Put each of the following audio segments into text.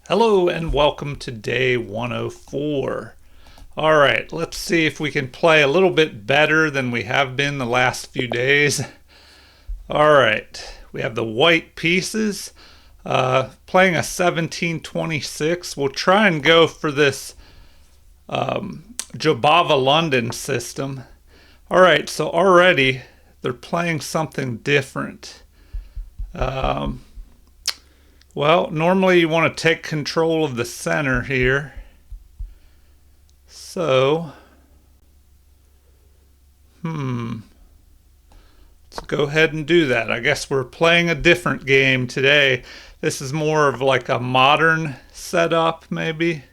Hello and welcome to day 104. All right, let's see if we can play a little bit better than we have been the last few days. All right, we have the white pieces playing a 1726. We'll try and go for this Jobava London system. All right, so already they're playing something different. Well, normally you want to take control of the center here. So, let's go ahead and do that. I guess we're playing a different game today. This is more of like a modern setup, maybe.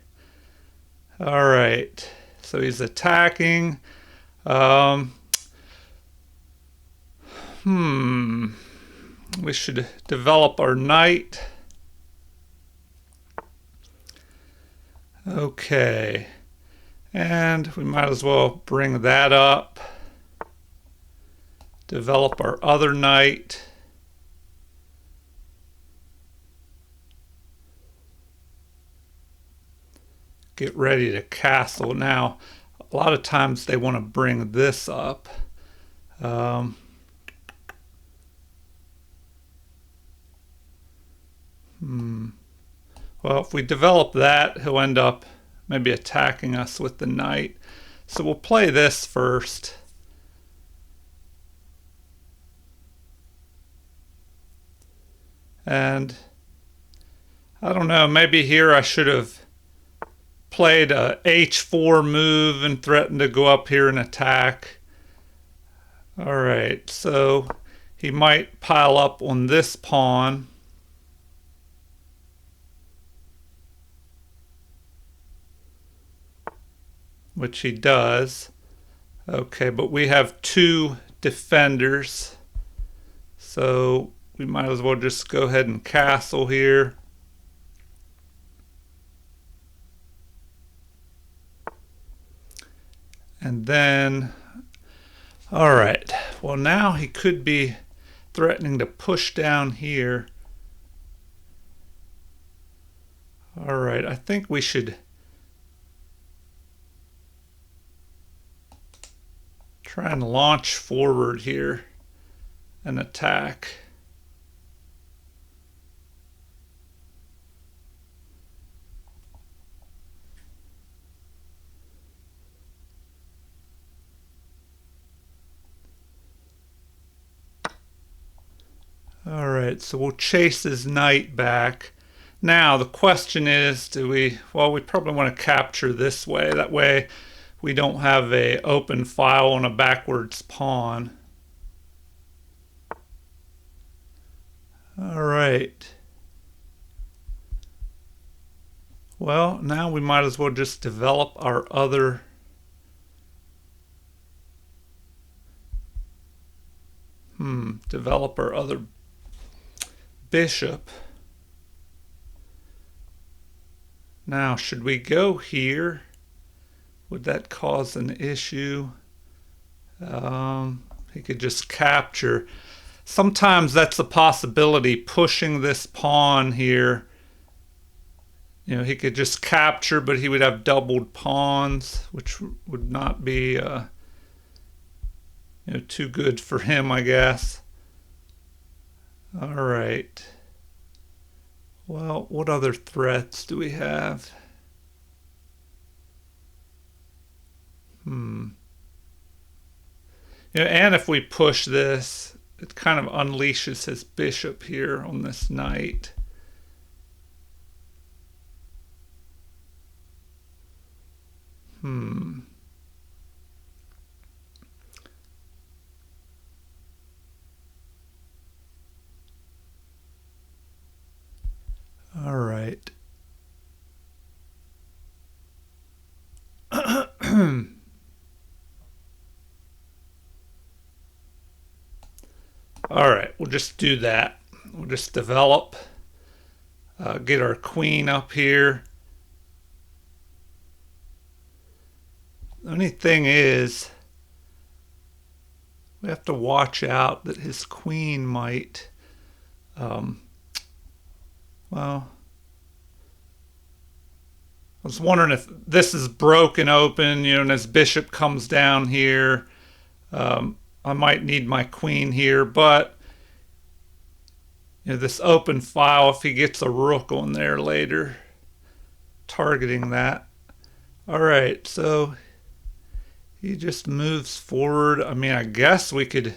All right, so he's attacking. We should develop our knight. Okay, and we might as well bring that up. Develop our other knight. Get ready to castle. Now, a lot of times they want to bring this up. Well, if we develop that, he'll end up maybe attacking us with the knight. So we'll play this first. And I don't know, maybe here I should have played a h4 move and threatened to go up here and attack. All right, so he might pile up on this pawn. Which he does. Okay, but we have two defenders. So we might as well just go ahead and castle here. And then, all right, well now he could be threatening to push down here. All right, I think we should try and launch forward here and attack. All right, so we'll chase his knight back. Now the question is, we probably want to capture this way. That way we don't have a open file on a backwards pawn. All right. Well, now we might as well just develop our other bishop. Now, should we go here? Would that cause an issue? He could just capture. Sometimes that's a possibility, pushing this pawn here. You know, he could just capture, but he would have doubled pawns, which would not be too good for him, I guess. All right. Well, what other threats do we have? And if we push this, it kind of unleashes his bishop here on this knight. All right. All right, we'll just do that. We'll just develop, get our queen up here. The only thing is, we have to watch out that his queen might, well, was wondering if this is broken open, and his bishop comes down here. I might need my queen here, but this open file, if he gets a rook on there later, targeting that. All right, so he just moves forward. I mean, I guess we could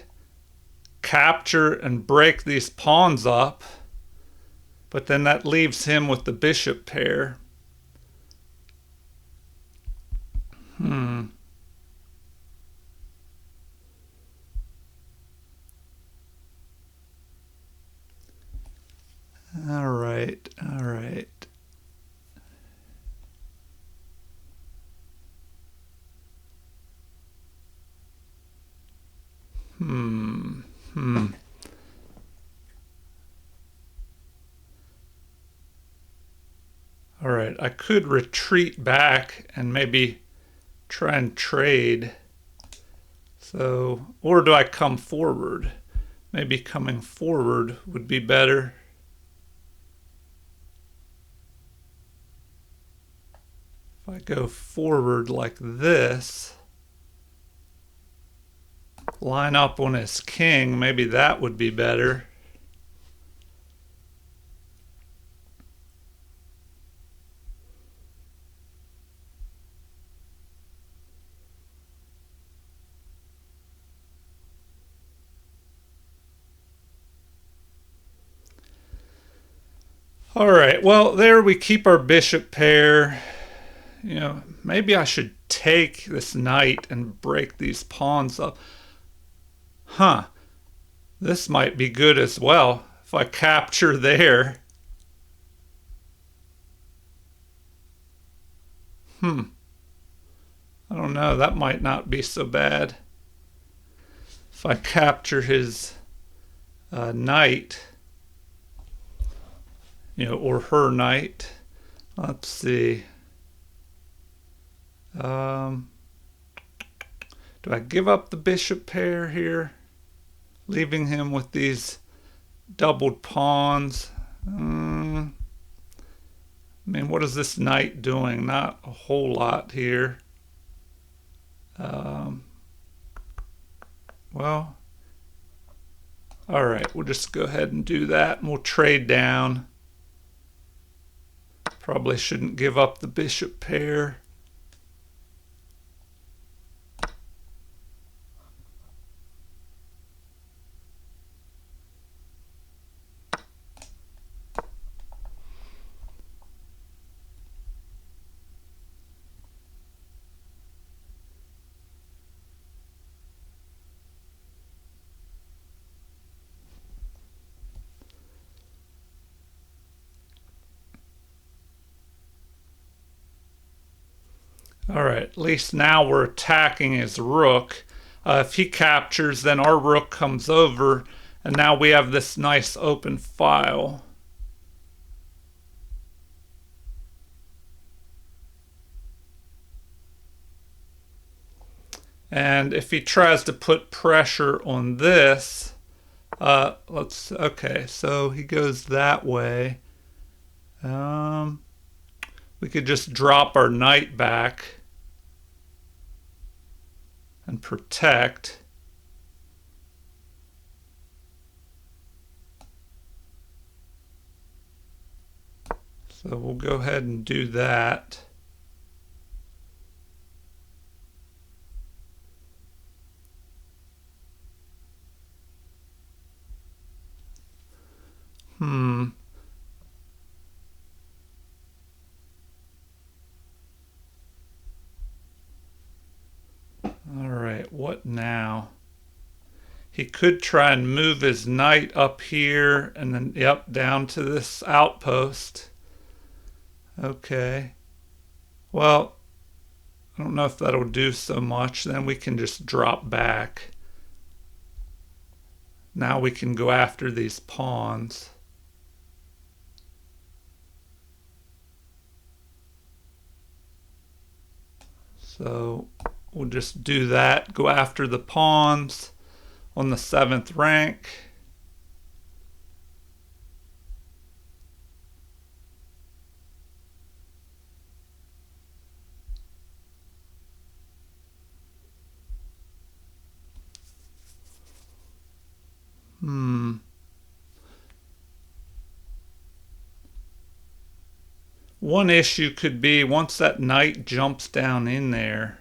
capture and break these pawns up, but then that leaves him with the bishop pair. All right, all right. All right, I could retreat back and maybe try and trade. So, or do I come forward? Maybe coming forward would be better. If I go forward like this, line up on his king, maybe that would be better. All right, well, there we keep our bishop pair. Maybe I should take this knight and break these pawns up. This might be good as well. If I capture there. I don't know, that might not be so bad. If I capture his knight, or her knight. Let's see. Do I give up the bishop pair here, leaving him with these doubled pawns? I mean, what is this knight doing? Not a whole lot here. Well, all right, we'll just go ahead and do that, and we'll trade down. Probably shouldn't give up the bishop pair. All right, at least now we're attacking his rook. If he captures, then our rook comes over, and now we have this nice open file. And if he tries to put pressure on this, okay, so he goes that way. We could just drop our knight back and protect. So we'll go ahead and do that. All right, what now? He could try and move his knight up here and then, yep, down to this outpost. Okay. Well, I don't know if that'll do so much. Then we can just drop back. Now we can go after these pawns. So we'll just do that, go after the pawns on the 7th rank. One issue could be once that knight jumps down in there,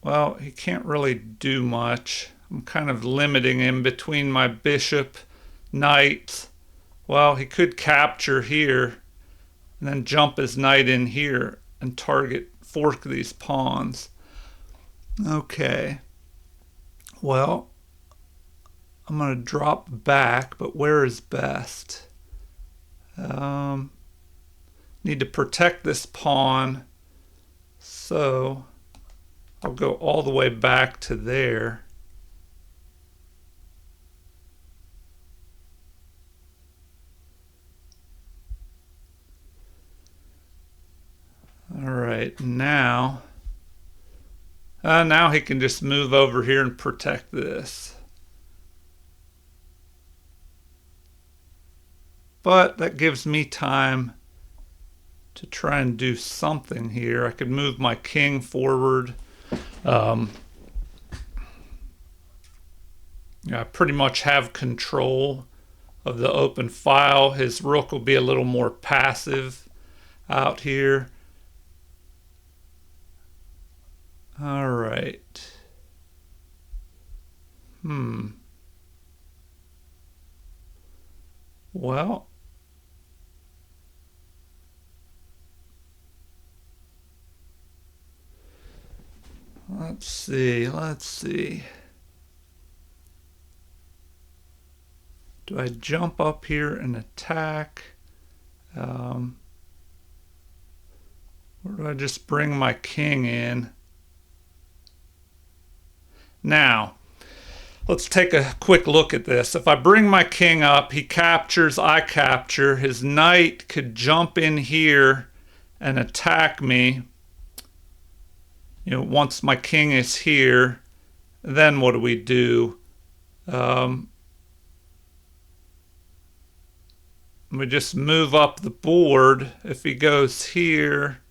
well, he can't really do much. I'm kind of limiting him between my bishop, knights. Well, he could capture here and then jump his knight in here and fork these pawns. Okay. Well, I'm going to drop back, but where is best? Need to protect this pawn, so I'll go all the way back to there. All right, now he can just move over here and protect this. But that gives me time to try and do something here. I could move my king forward. I pretty much have control of the open file. His rook will be a little more passive out here. All right. Well, let's see. Do I jump up here and attack? Or do I just bring my king in? Now, let's take a quick look at this. If I bring my king up, he captures, I capture. His knight could jump in here and attack me. Once my king is here, then what do we do? We just move up the board. If he goes here,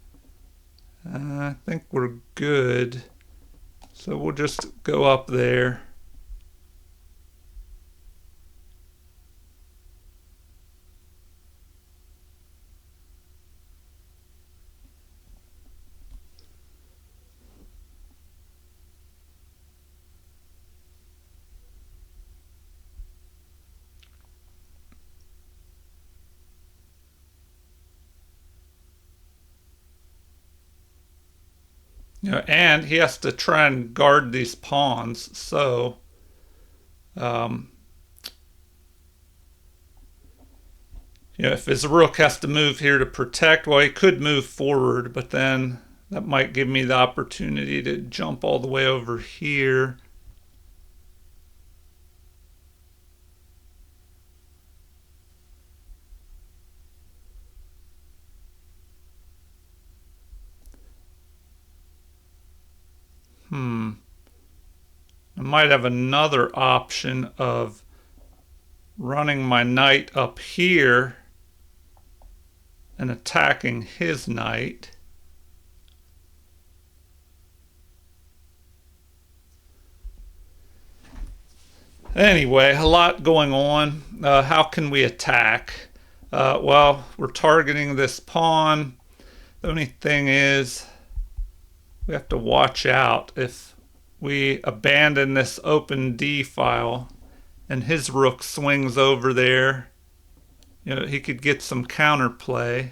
I think we're good. So we'll just go up there. And he has to try and guard these pawns. So, if his rook has to move here to protect, well, he could move forward, but then that might give me the opportunity to jump all the way over here. I might have another option of running my knight up here and attacking his knight. Anyway, a lot going on. How can we attack? Well, we're targeting this pawn. The only thing is we have to watch out if we abandon this open D file and his rook swings over there. He could get some counterplay.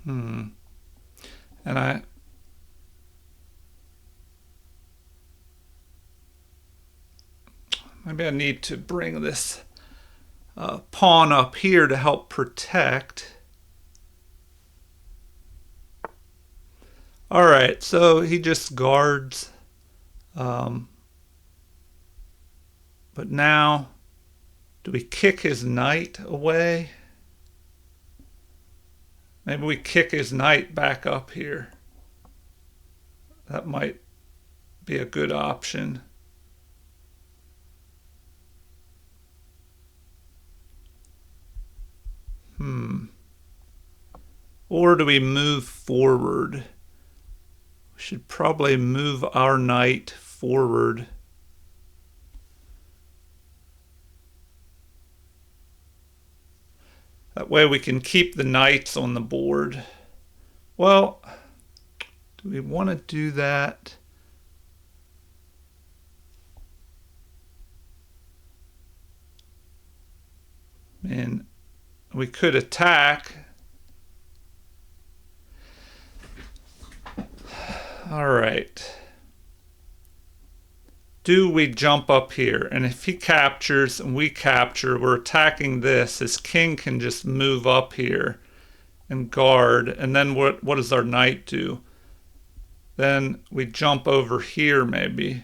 And maybe I need to bring this pawn up here to help protect. All right, so he just guards. But now, do we kick his knight away? Maybe we kick his knight back up here. That might be a good option. Or do we move forward? We should probably move our knight forward. That way we can keep the knights on the board. Well, do we want to do that? And we could attack. All right. Do we jump up here? And if he captures and we capture, we're attacking this. His king can just move up here and guard. And then what does our knight do? Then we jump over here maybe.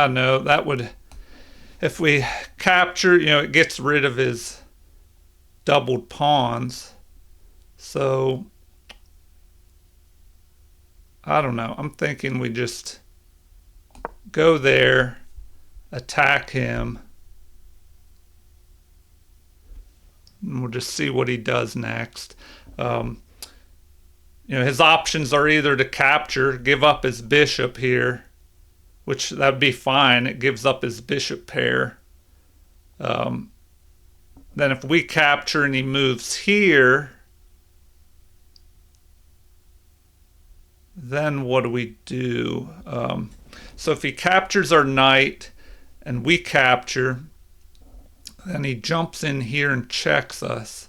No, that would, if we capture, it gets rid of his doubled pawns. So, I don't know. I'm thinking we just go there, attack him, and we'll just see what he does next. His options are either to capture, give up his bishop here, which that'd be fine. It gives up his bishop pair. Then if we capture and he moves here, then what do we do? So if he captures our knight and we capture, then he jumps in here and checks us.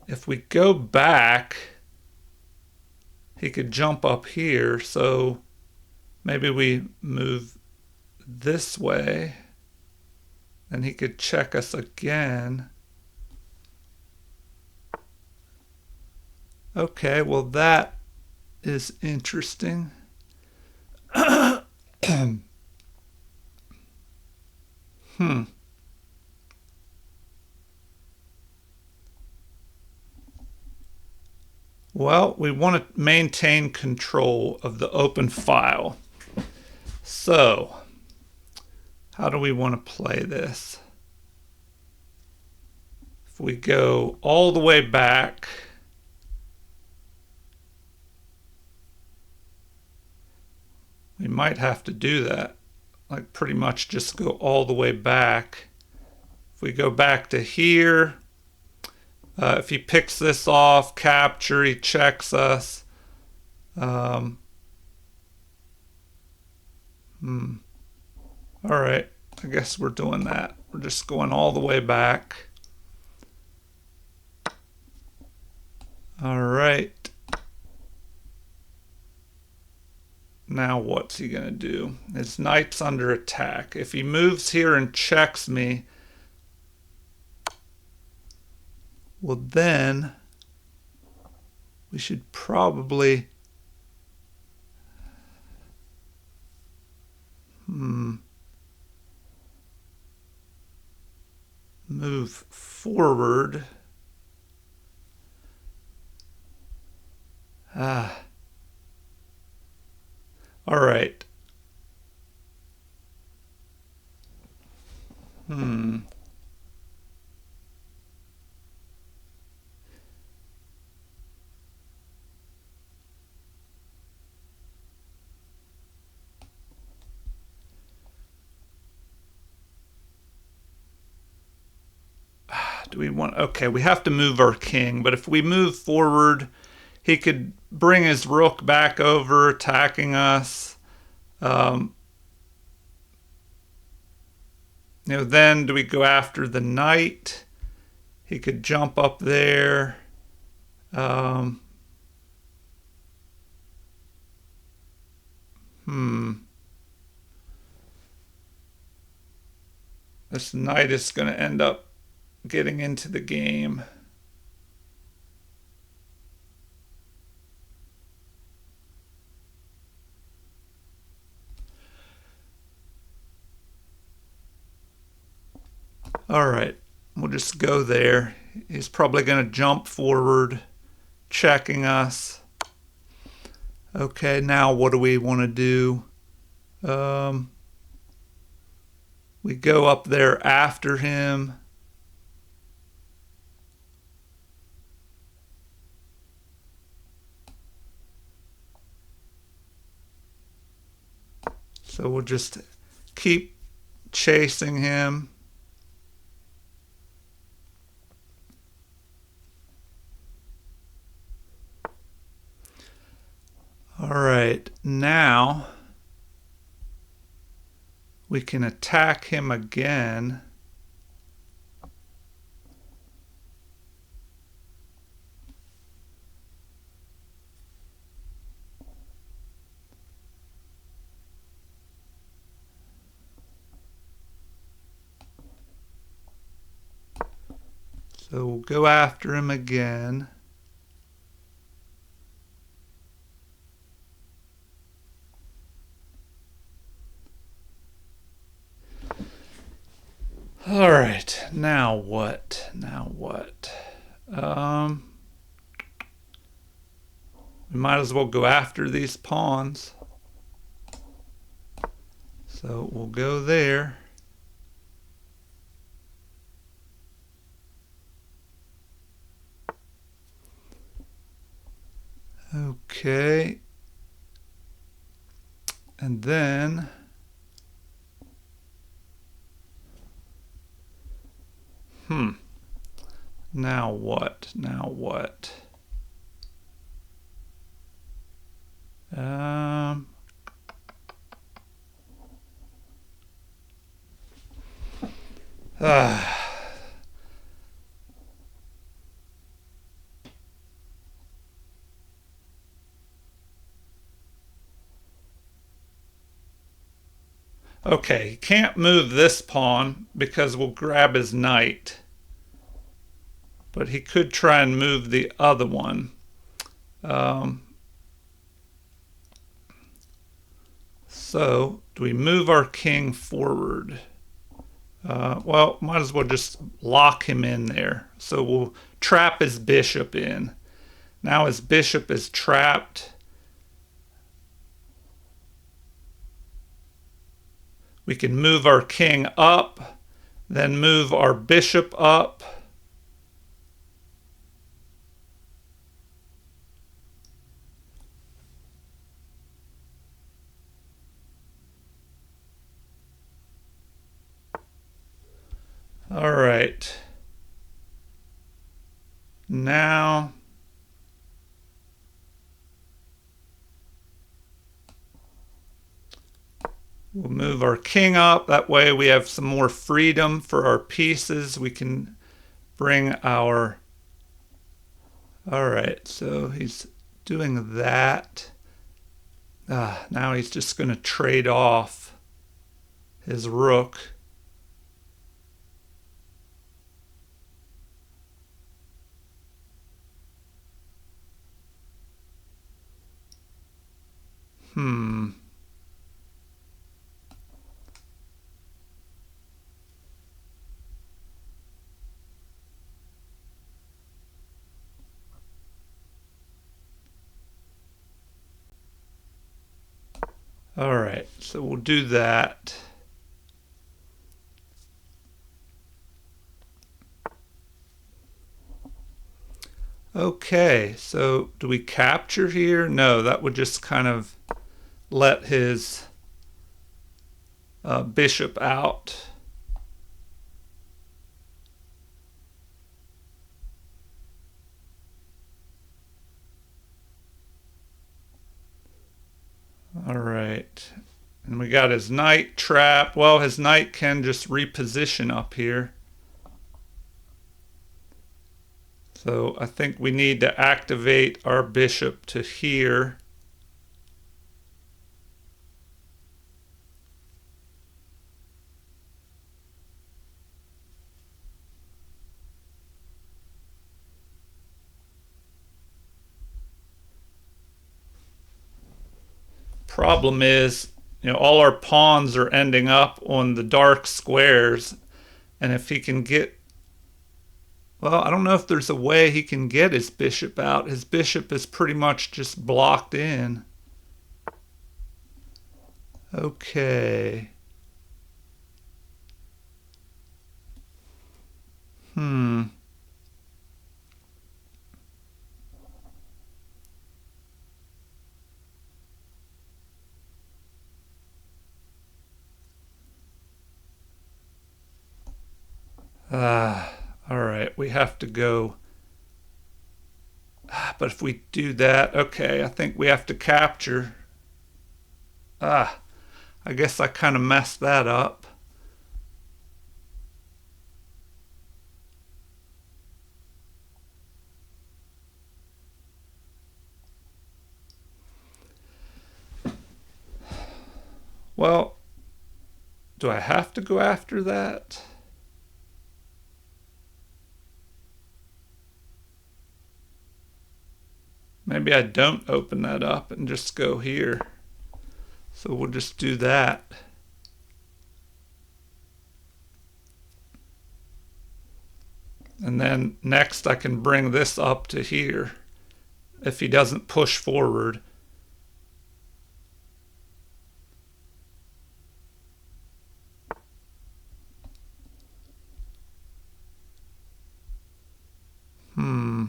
If we go back, he could jump up here, so maybe we move this way, and he could check us again. Okay, well that is interesting. Well, we want to maintain control of the open file. So, how do we want to play this? If we go all the way back, we might have to do that. Like pretty much just go all the way back. If we go back to here, if he picks this off, capture, he checks us. All right, I guess we're doing that. We're just going all the way back. All right. Now what's he going to do? His knight's under attack. If he moves here and checks me, well then we should probably move forward. All right. Do we want, okay, we have to move our king, but if we move forward, he could bring his rook back over, attacking us. Then do we go after the knight? He could jump up there. This knight is going to end up getting into the game. All right, we'll just go there. He's probably going to jump forward, checking us. Okay, now what do we want to do? We go up there after him. So we'll just keep chasing him. All right, now we can attack him again. So we'll go after him again. All right, now what? We might as well go after these pawns. So we'll go there. Okay. And then now what? Okay, he can't move this pawn because we'll grab his knight. But he could try and move the other one. So, do we move our king forward? Well, might as well just lock him in there. So we'll trap his bishop in. Now his bishop is trapped. We can move our king up, then move our bishop up. All right. Now we'll move our king up. That way we have some more freedom for our pieces. We can bring our... All right, so he's doing that. Now he's just going to trade off his rook. All right, so we'll do that. Okay, so do we capture here? No, that would just kind of let his bishop out. All right, and we got his knight trapped. Well, his knight can just reposition up here. So I think we need to activate our bishop to here. Problem is, all our pawns are ending up on the dark squares, and if he can get... Well, I don't know if there's a way he can get his bishop out. His bishop is pretty much just blocked in. Okay. Hmm. All right, we have to go. But if we do that, okay, I think we have to capture. Ah, I guess I kind of messed that up. Well, do I have to go after that? Maybe I don't open that up and just go here. So we'll just do that. And then next I can bring this up to here if he doesn't push forward. Hmm.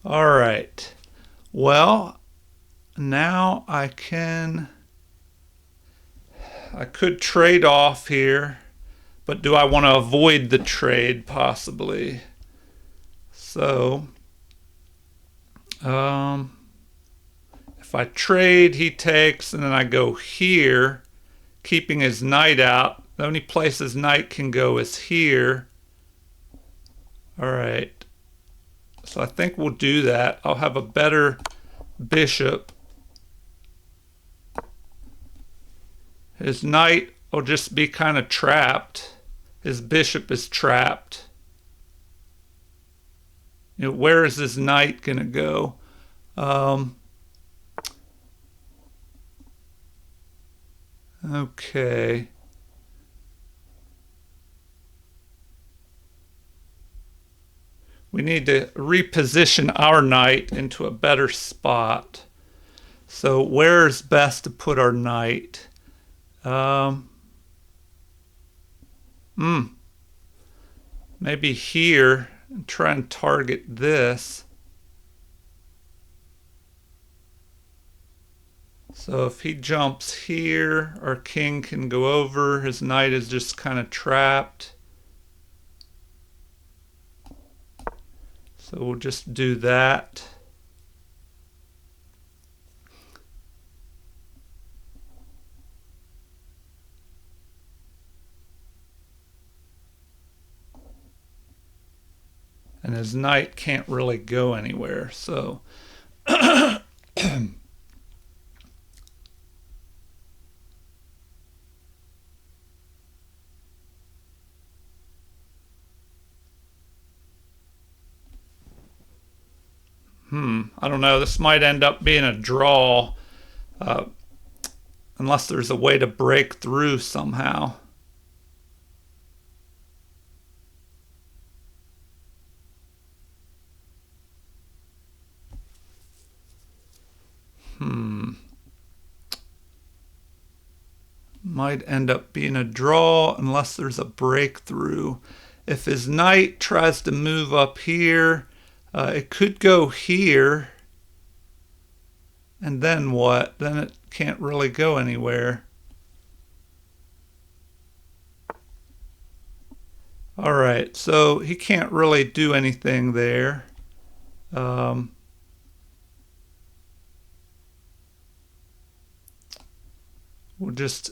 All right. Well, now I could trade off here, but do I want to avoid the trade possibly? So, if I trade, he takes, and then I go here, keeping his knight out. The only place his knight can go is here. All right. So I think we'll do that. I'll have a better bishop. His knight will just be kind of trapped. His bishop is trapped. You know, where is his knight going to go? Okay. We need to reposition our knight into a better spot. So where's best to put our knight? Maybe here and try and target this. So if he jumps here, our king can go over. His knight is just kind of trapped. So we'll just do that. And his knight can't really go anywhere. So I don't know. This might end up being a draw unless there's a way to break through somehow. Might end up being a draw unless there's a breakthrough. If his knight tries to move up here, it could go here. And then what? Then it can't really go anywhere. All right, so he can't really do anything there. We'll just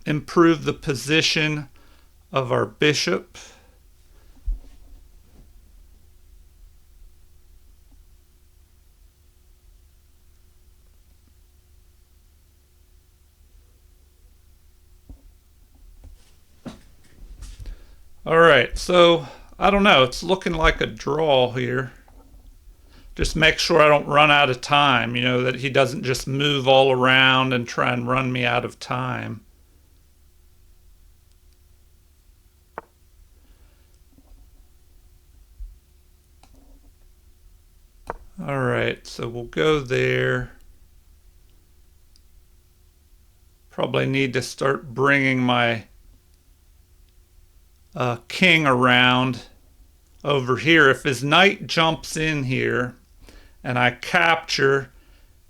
improve the position of our bishop. All right, so I don't know. It's looking like a draw here. Just make sure I don't run out of time, you know, that he doesn't just move all around and try and run me out of time. All right, so we'll go there. Probably need to start bringing my king around over here. If his knight jumps in here and I capture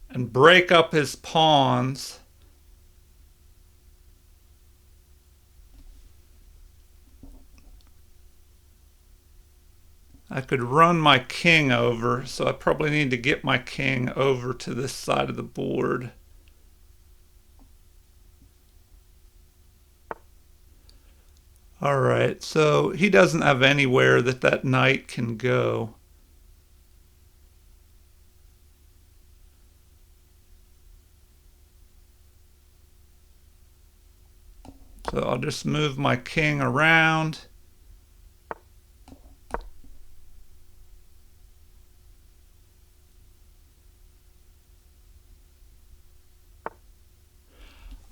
and break up his pawns, I could run my king over, so I probably need to get my king over to this side of the board. All right, so he doesn't have anywhere that that knight can go. So I'll just move my king around.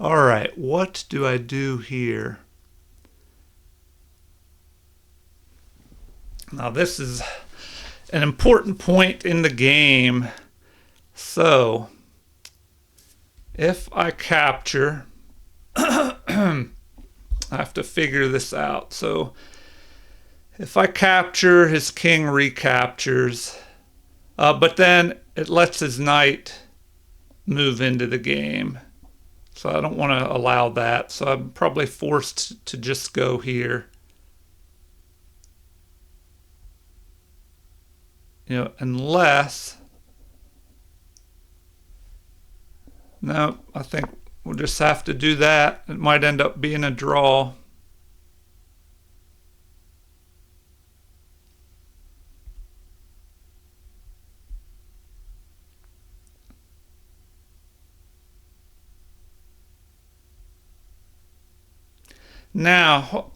All right, what do I do here? Now this is an important point in the game. So if I capture, I have to figure this out. So if I capture, his king recaptures, but then it lets his knight move into the game. So I don't want to allow that. So I'm probably forced to just go here. Unless, no, I think we'll just have to do that. It might end up being a draw. Now,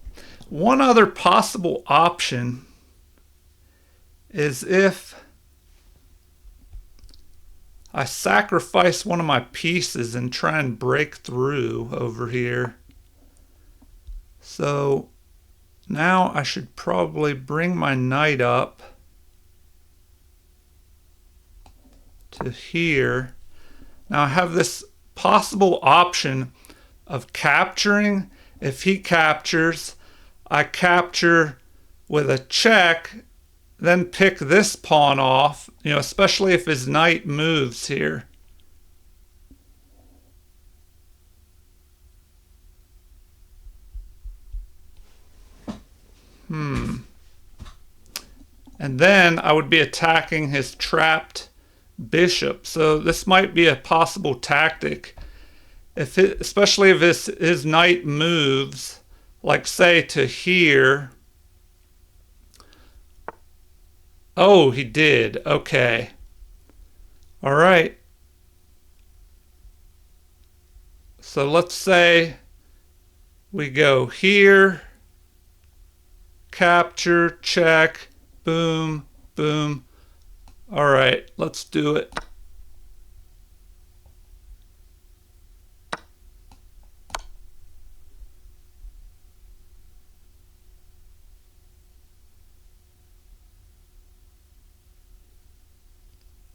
one other possible option is if I sacrifice one of my pieces and try and break through over here. So now I should probably bring my knight up to here. Now I have this possible option of capturing. If he captures, I capture with a check, then pick this pawn off, especially if his knight moves here. And then I would be attacking his trapped bishop. So this might be a possible tactic. Especially if his knight moves, like say to here. Oh, he did. Okay. All right. So let's say we go here, capture, check, boom, boom. All right, let's do it.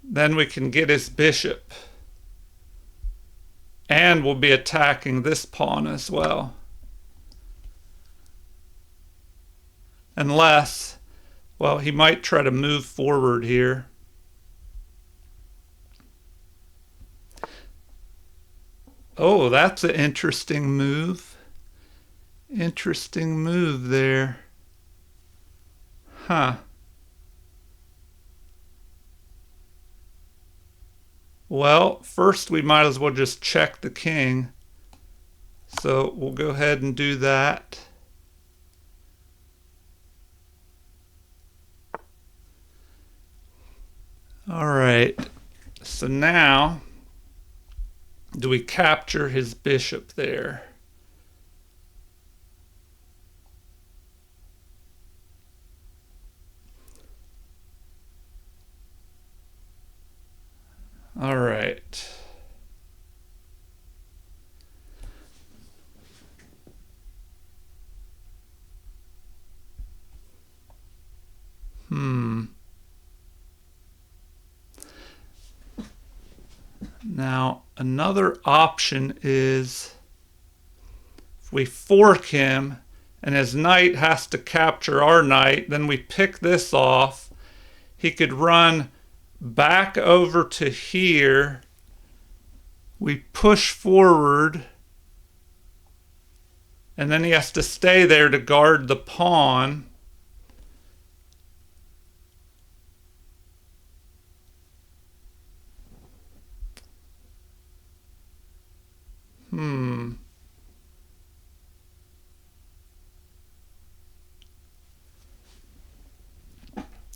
Then we can get his bishop. And we'll be attacking this pawn as well. Unless, well, he might try to move forward here. Oh, that's an interesting move. Interesting move there. Huh. Well, first we might as well just check the king. So we'll go ahead and do that. All right. So now, do we capture his bishop there? All right. Now, another option is if we fork him and his knight has to capture our knight, then we pick this off. He could run back over to here. We push forward, and then he has to stay there to guard the pawn.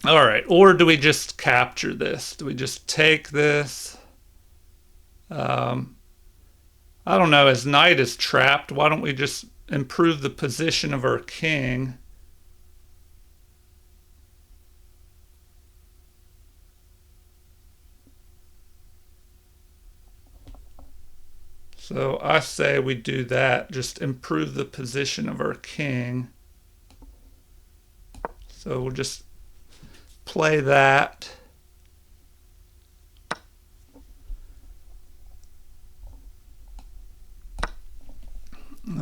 All right, or do we just capture this? Do we just take this? I don't know, his knight is trapped. Why don't we just improve the position of our king? So I say we do that, just improve the position of our king. So we'll just play that.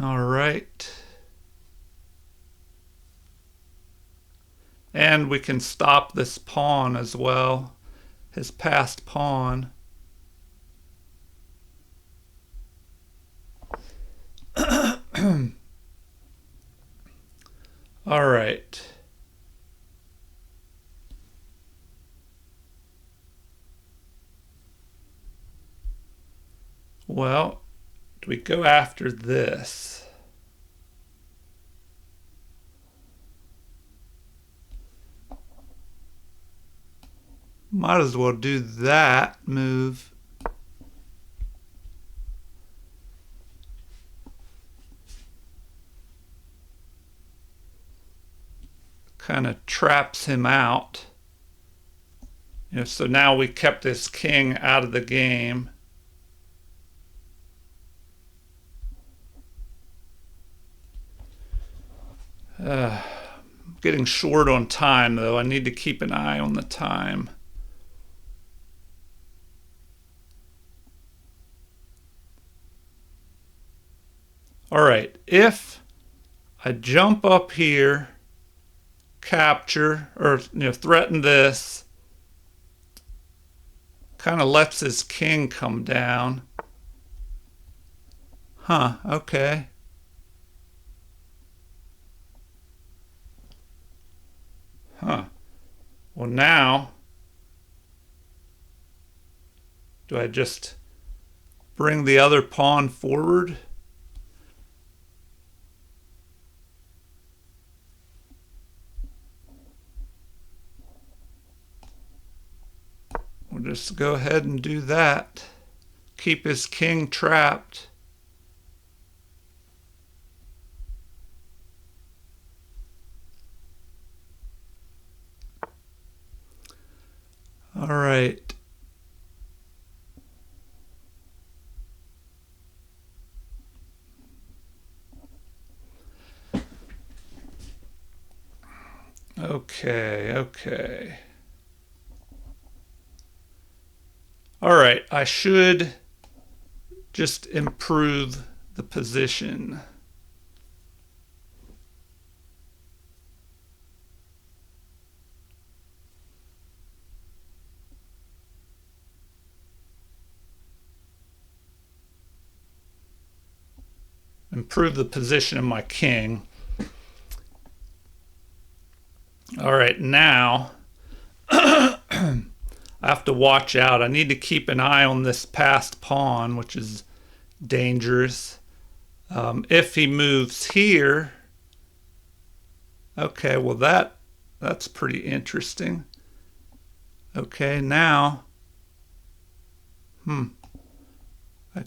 All right. And we can stop this pawn as well, his passed pawn. All right. Well, do we go after this? Might as well do that move. Kind of traps him out. So now we kept this king out of the game. Getting short on time, though. I need to keep an eye on the time. All right, if I jump up here, capture, or threaten this, kind of lets his king come down. Okay. Well, now, do I just bring the other pawn forward? We'll just go ahead and do that. Keep his king trapped. All right. Okay. All right, I should just improve the position. Improve the position of my king. All right, now I have to watch out. I need to keep an eye on this passed pawn, which is dangerous. If he moves here, okay, well that's pretty interesting. Okay, now I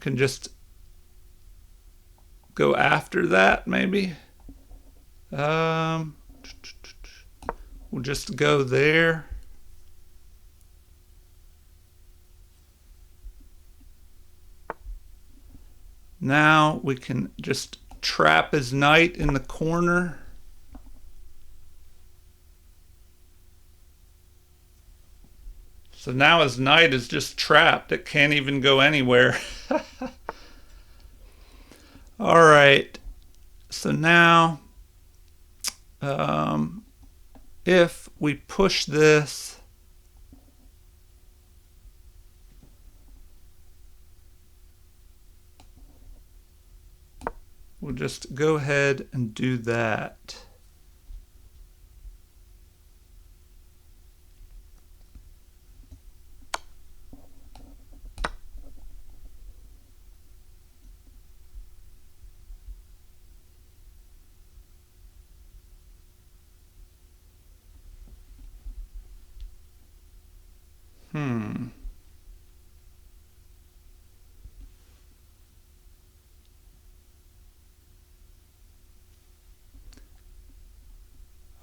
can just go after that, maybe. We'll just go there. Now we can just trap his knight in the corner. So now his knight is just trapped. It can't even go anywhere. All right. So now, if we push this, we'll just go ahead and do that.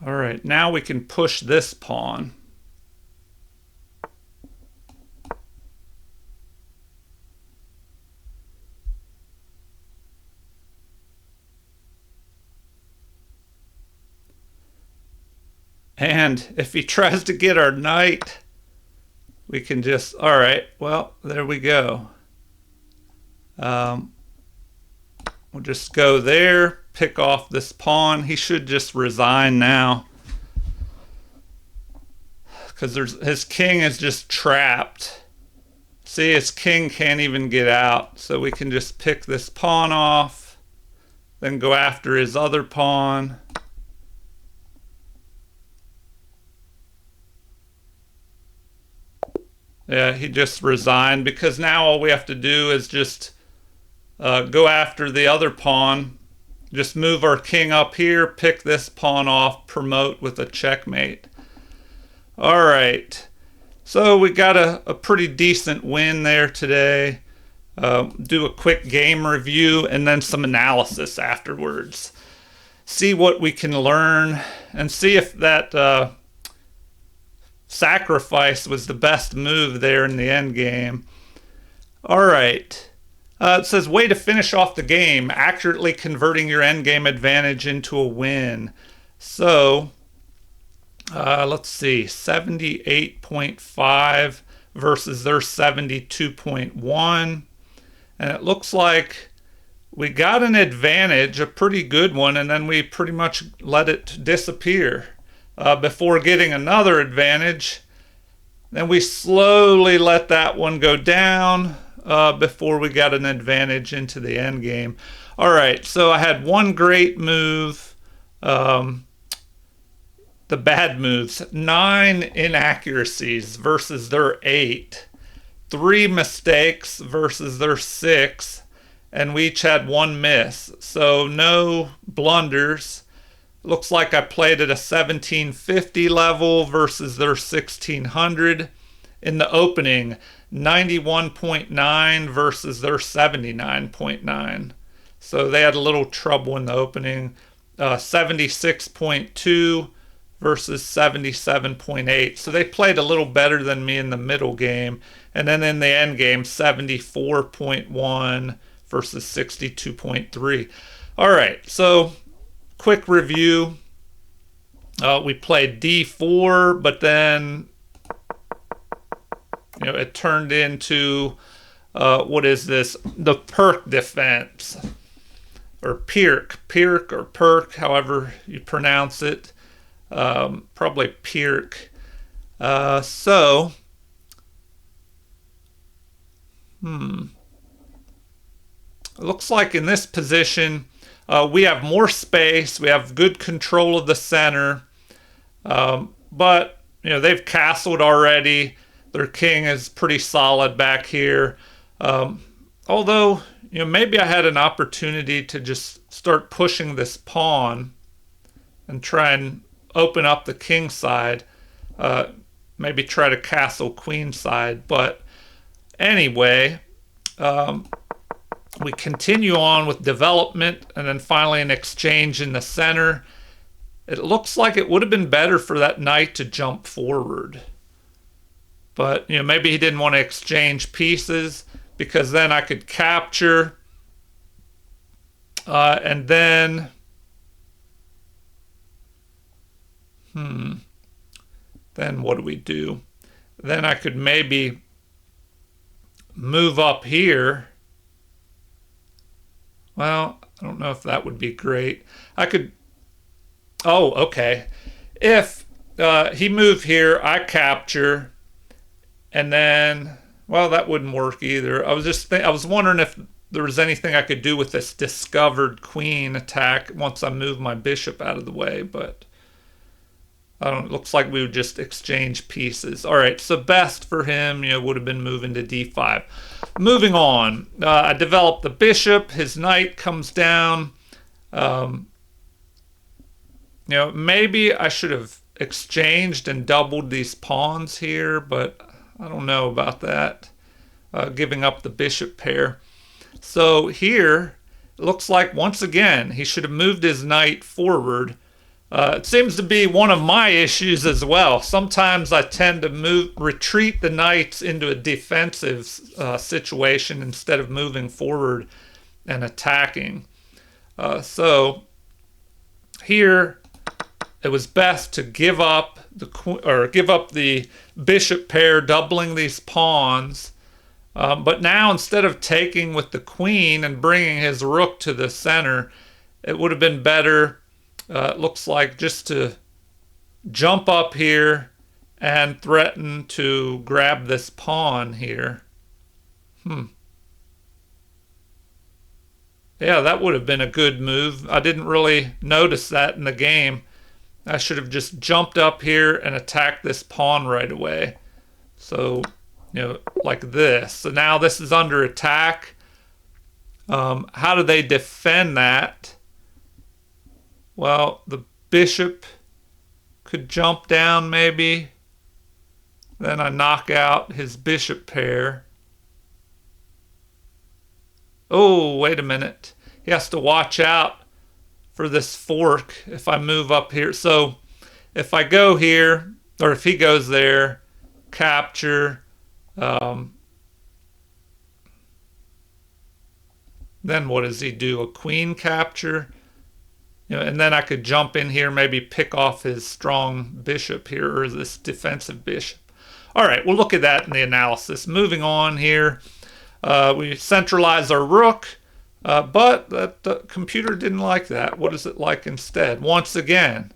All right, now we can push this pawn. And if he tries to get our knight, we can just, all right, well, there we go. We'll just go there, pick off this pawn. He should just resign now, because his king is just trapped. See, his king can't even get out. So we can just pick this pawn off, then go after his other pawn. Yeah, he just resigned, because now all we have to do is just go after the other pawn. Just move our king up here, pick this pawn off, promote with a checkmate. All right. So we got a pretty decent win there today. Do a quick game review and then some analysis afterwards. See what we can learn and see if that sacrifice was the best move there in the end game. All right. It says, way to finish off the game, accurately converting your endgame advantage into a win. So, let's see, 78.5 versus their 72.1. And it looks like we got an advantage, a pretty good one, and then we pretty much let it disappear before getting another advantage. Then we slowly let that one go down before we got an advantage into the end game. All right, so I had one great move. The bad moves, 9 inaccuracies versus their 8. 3 mistakes versus their 6. And we each had 1 miss. So no blunders. Looks like I played at a 1750 level versus their 1600. In the opening, 91.9 versus their 79.9. So they had a little trouble in the opening. 76.2 versus 77.8. So they played a little better than me in the middle game. And then in the end game, 74.1 versus 62.3. All right, so quick review. We played d4, but then it turned into what is this? The Pirc defense, or Pirc or Pirc, however you pronounce it. Probably Pirc. It looks like in this position, we have more space. We have good control of the center. But, they've castled already. Their king is pretty solid back here. Although, maybe I had an opportunity to just start pushing this pawn and try and open up the king side. Maybe try to castle queen side. But anyway, we continue on with development, and then finally an exchange in the center. It looks like it would have been better for that knight to jump forward. But, maybe he didn't want to exchange pieces, because then I could capture. And then... Then what do we do? Then I could maybe move up here. Well, I don't know if that would be great. I could, oh, okay. If he moved here, I capture, and then, well, that wouldn't work either. I was wondering if there was anything I could do with this discovered queen attack once I move my bishop out of the way, but I don't. It looks like we would just exchange pieces. All right, so best for him, would have been moving to d5. Moving on, I developed the bishop. His knight comes down. Maybe I should have exchanged and doubled these pawns here, but I don't know about that. Giving up the bishop pair. So here, it looks like once again he should have moved his knight forward. It seems to be one of my issues as well. Sometimes I tend to retreat the knights into a defensive situation instead of moving forward and attacking. So here, it was best to give up the bishop pair, doubling these pawns. But now, instead of taking with the queen and bringing his rook to the center, it would have been better. It looks like just to jump up here and threaten to grab this pawn here. Yeah, that would have been a good move. I didn't really notice that in the game. I should have just jumped up here and attacked this pawn right away. So, like this. So now this is under attack. How do they defend that? Well, the bishop could jump down maybe. Then I knock out his bishop pair. Oh, wait a minute. He has to watch out for this fork if I move up here. So if I go here, or if he goes there, capture, then what does he do? A queen capture? And then I could jump in here, maybe pick off his strong bishop here, or this defensive bishop. All right, we'll look at that in the analysis. Moving on here, we centralize our rook, but the computer didn't like that. What is it like instead? Once again,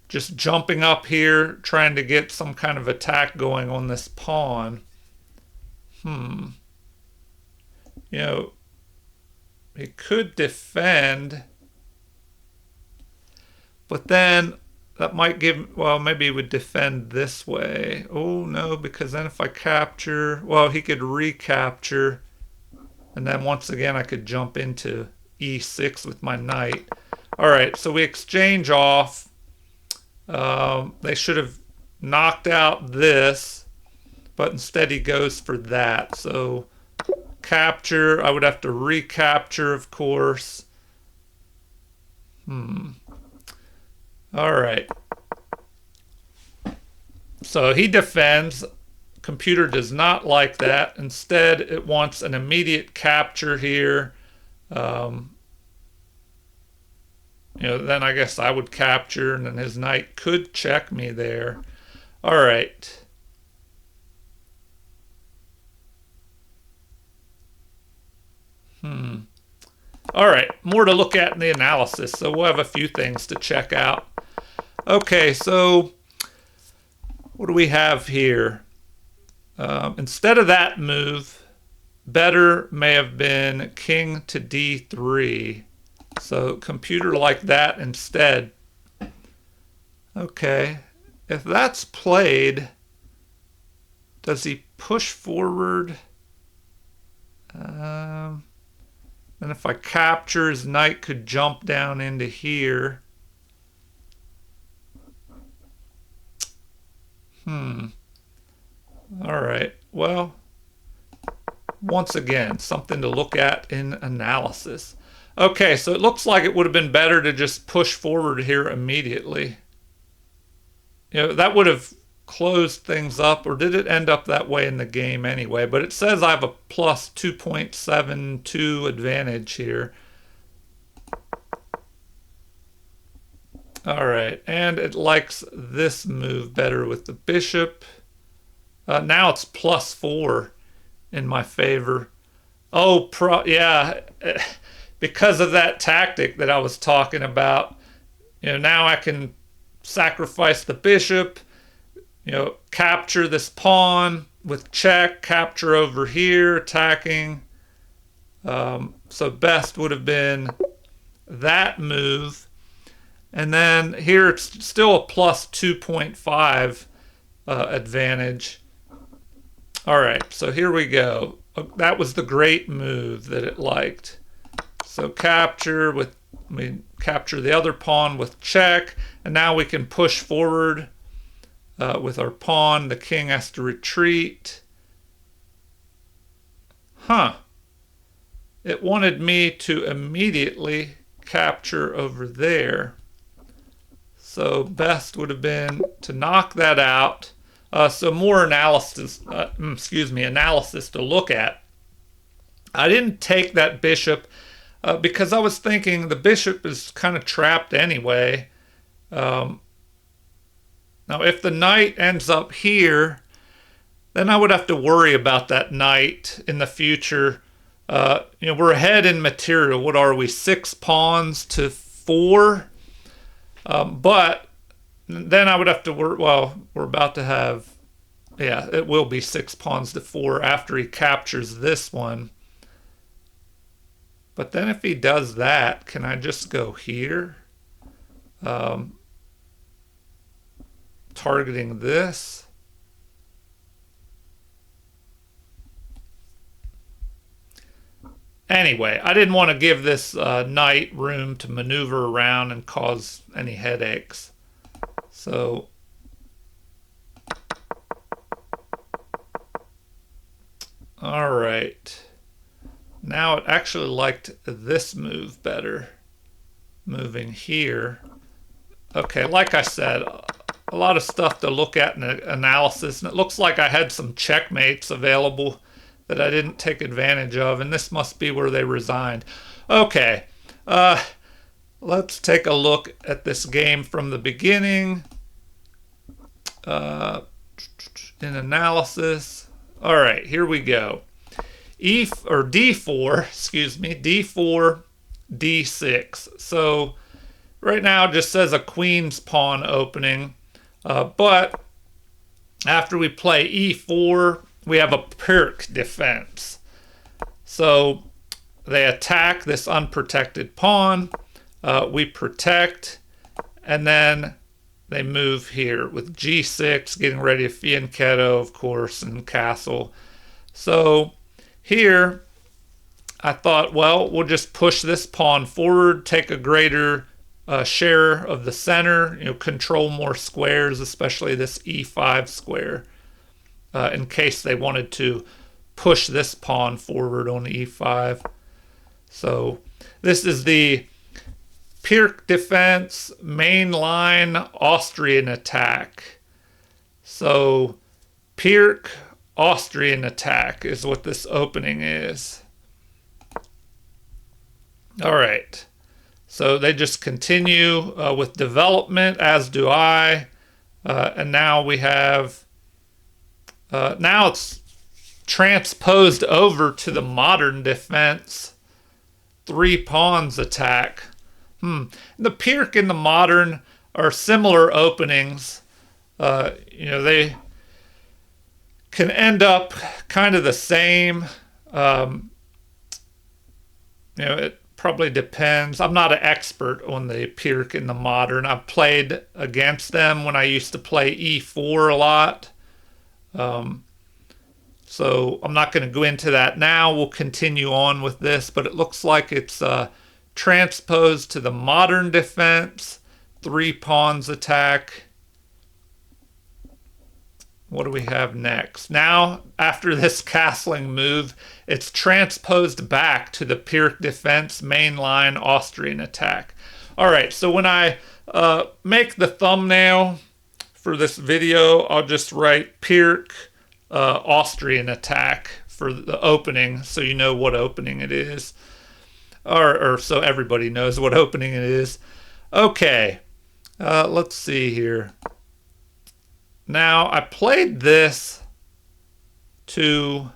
just jumping up here, trying to get some kind of attack going on this pawn. He could defend, but then that might give, well, maybe he would defend this way. Oh, no, because then if I capture, well, he could recapture, and then once again I could jump into e6 with my knight. All right, so we exchange off. They should have knocked out this, but instead he goes for that. So capture, I would have to recapture, of course. All right. So he defends. Computer does not like that. Instead, it wants an immediate capture here. Then I guess I would capture, and then his knight could check me there. All right. All right, more to look at in the analysis, so we'll have a few things to check out. Okay, so what do we have here? Instead of that move, better may have been king to d3. So computer like that instead. Okay, if that's played, does he push forward? And if I capture, his knight could jump down into here. All right, well, once again, something to look at in analysis. Okay, so it looks like it would have been better to just push forward here immediately. That would have closed things up, or did it end up that way in the game anyway? But it says I have a plus 2.72 advantage here. All right, and it likes this move better with the bishop. Now it's +4 in my favor. Oh, yeah, because of that tactic that I was talking about. Now I can sacrifice the bishop, capture this pawn with check, capture over here, attacking. So best would have been that move. And then here it's still a +2.5 advantage. All right, so here we go. That was the great move that it liked. So capture the other pawn with check, and now we can push forward with our pawn. The king has to retreat. It wanted me to immediately capture over there. So best would have been to knock that out. So more analysis to look at. I didn't take that bishop because I was thinking the bishop is kind of trapped anyway. Now if the knight ends up here, then I would have to worry about that knight in the future. We're ahead in material. What are we, 6 pawns to 4? But then I would have to work. Well, we're about to have, it will be 6 pawns to 4 after he captures this one. But then if he does that, can I just go here? Targeting this. Anyway, I didn't want to give this knight room to maneuver around and cause any headaches. So all right. Now it actually liked this move better. Moving here. Okay, like I said, a lot of stuff to look at in analysis, and it looks like I had some checkmates available that I didn't take advantage of, and this must be where they resigned. Okay, let's take a look at this game from the beginning. In analysis. All right, here we go. D4, D4, D6. So right now it just says a queen's pawn opening, but after we play E4, we have a Pyrrhic defense. So they attack this unprotected pawn, we protect, and then they move here with G6, getting ready to fianchetto, of course, and castle. So here, I thought, well, we'll just push this pawn forward, take a greater share of the center, control more squares, especially this E5 square, in case they wanted to push this pawn forward on E5. So this is the Pyrrhic defense, mainline Austrian attack. So Pyrrhic Austrian attack is what this opening is. All right. So they just continue with development, as do I. And now we have, now it's transposed over to the modern defense. 3 pawns attack. The Pyrrhic and the modern are similar openings. They can end up kind of the same. It probably depends. I'm not an expert on the Pyrrhic and the modern. I've played against them when I used to play E4 a lot. So I'm not going to go into that now. We'll continue on with this, but it looks like it's transposed to the modern defense. 3 pawns attack. What do we have next? Now, after this castling move, it's transposed back to the Pyrrhic defense mainline Austrian attack. All right, so when I make the thumbnail for this video, I'll just write Pyrrhic Austrian attack for the opening, so you know what opening it is. Or so everybody knows what opening it is. Okay, let's see here. Now, I played this to...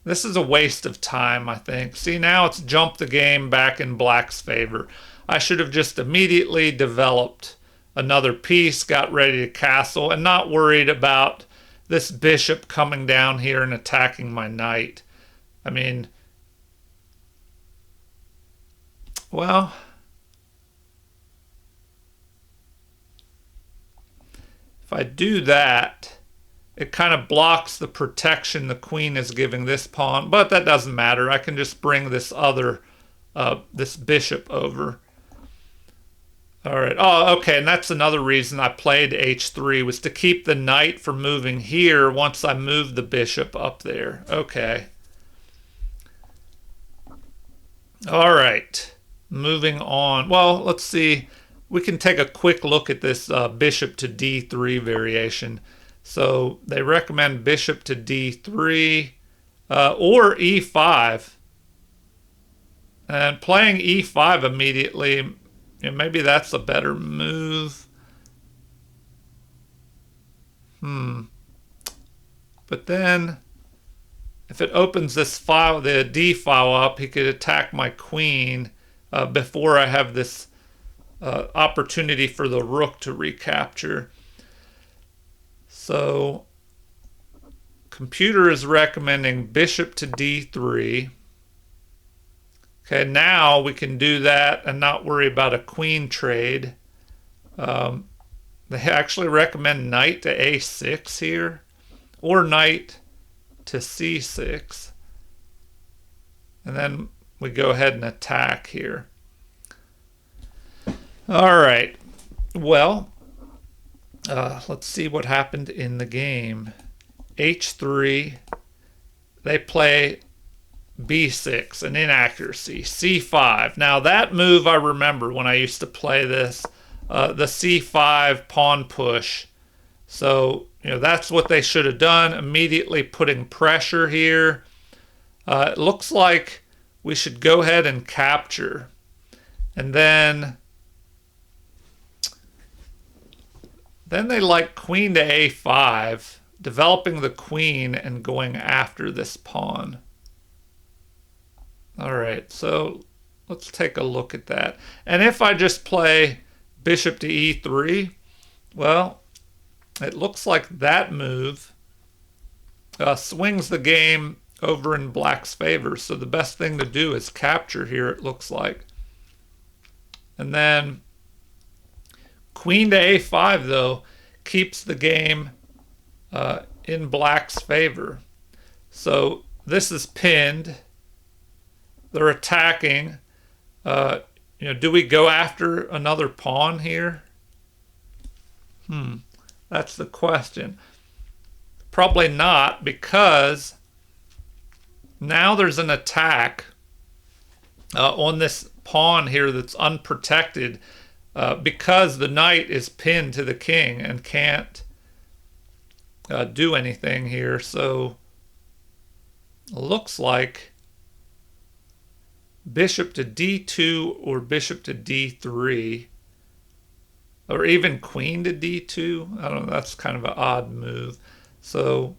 This is a waste of time, I think. See, now it's jumped the game back in black's favor. I should have just immediately developed another piece, got ready to castle, and not worried about this bishop coming down here and attacking my knight. I mean, well, if I do that, it kind of blocks the protection the queen is giving this pawn, but that doesn't matter. I can just bring this this bishop over. All right. Oh, okay. And that's another reason I played h3, was to keep the knight from moving here once I moved the bishop up there. Okay. All right. Moving on. Well, let's see. We can take a quick look at this bishop to d3 variation. So they recommend bishop to d3 or e5. And playing e5 immediately, maybe that's a better move. But then, if it opens this file, the d file up, he could attack my queen before I have this opportunity for the rook to recapture. So, computer is recommending bishop to d3. Okay, now we can do that and not worry about a queen trade. They actually recommend knight to a6 here, or knight to c6. And then we go ahead and attack here. All right, well, let's see what happened in the game. h3, they play b6, an inaccuracy. c5. Now that move I remember when I used to play this, the c5 pawn push. So, that's what they should have done, immediately putting pressure here. It looks like we should go ahead and capture. And then they like queen to a5, developing the queen and going after this pawn. All right, so let's take a look at that. And if I just play bishop to e3, well, it looks like that move swings the game over in black's favor. So the best thing to do is capture here, it looks like. And then queen to a5, though, keeps the game in black's favor. So this is pinned. They're attacking. Do we go after another pawn here? That's the question. Probably not, because now there's an attack on this pawn here that's unprotected because the knight is pinned to the king and can't do anything here. So it looks like bishop to d2 or bishop to d3, or even queen to d2. I don't know, that's kind of an odd move. So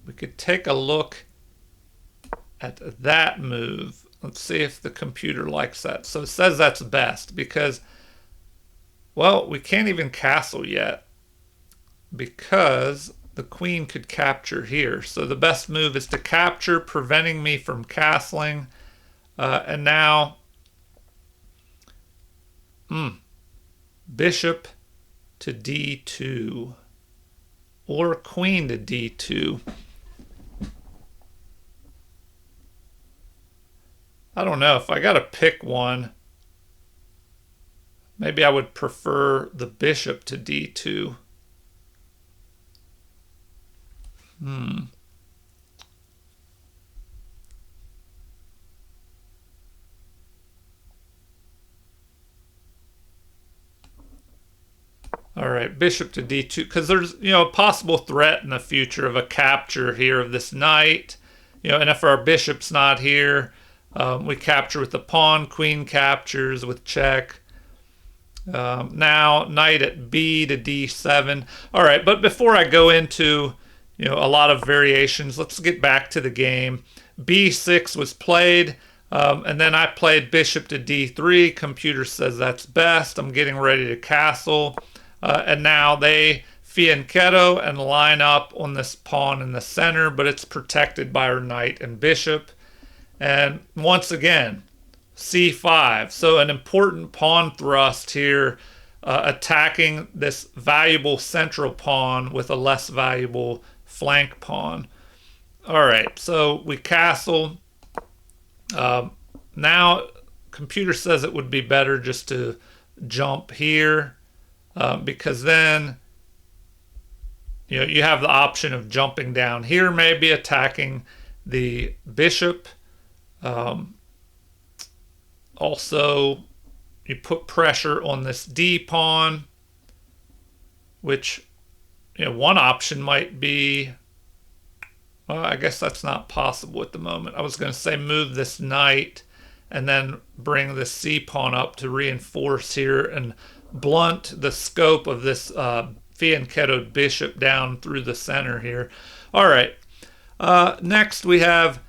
we could take a look at that move. Let's see if the computer likes that. So it says that's best because, well, we can't even castle yet because the queen could capture here. So the best move is to capture, preventing me from castling. And now, bishop to d2 or queen to d2. I don't know. If I got to pick one, maybe I would prefer the bishop to d2. All right, bishop to d2, because there's, a possible threat in the future of a capture here of this knight. And if our bishop's not here, we capture with the pawn, queen captures with check. Now, knight at b to d7. All right, but before I go into, a lot of variations. Let's get back to the game. B6 was played, and then I played bishop to D3. Computer says that's best. I'm getting ready to castle, and now they fianchetto and line up on this pawn in the center, but it's protected by our knight and bishop. And once again, C5. So an important pawn thrust here, attacking this valuable central pawn with a less valuable flank pawn. All right, so we castle. Now, computer says it would be better just to jump here, because then you have the option of jumping down here, maybe attacking the bishop. Also, you put pressure on this D pawn, which one option might be, well, I guess that's not possible at the moment. I was going to say move this knight and then bring the C pawn up to reinforce here and blunt the scope of this fianchettoed bishop down through the center here. All right. Next we have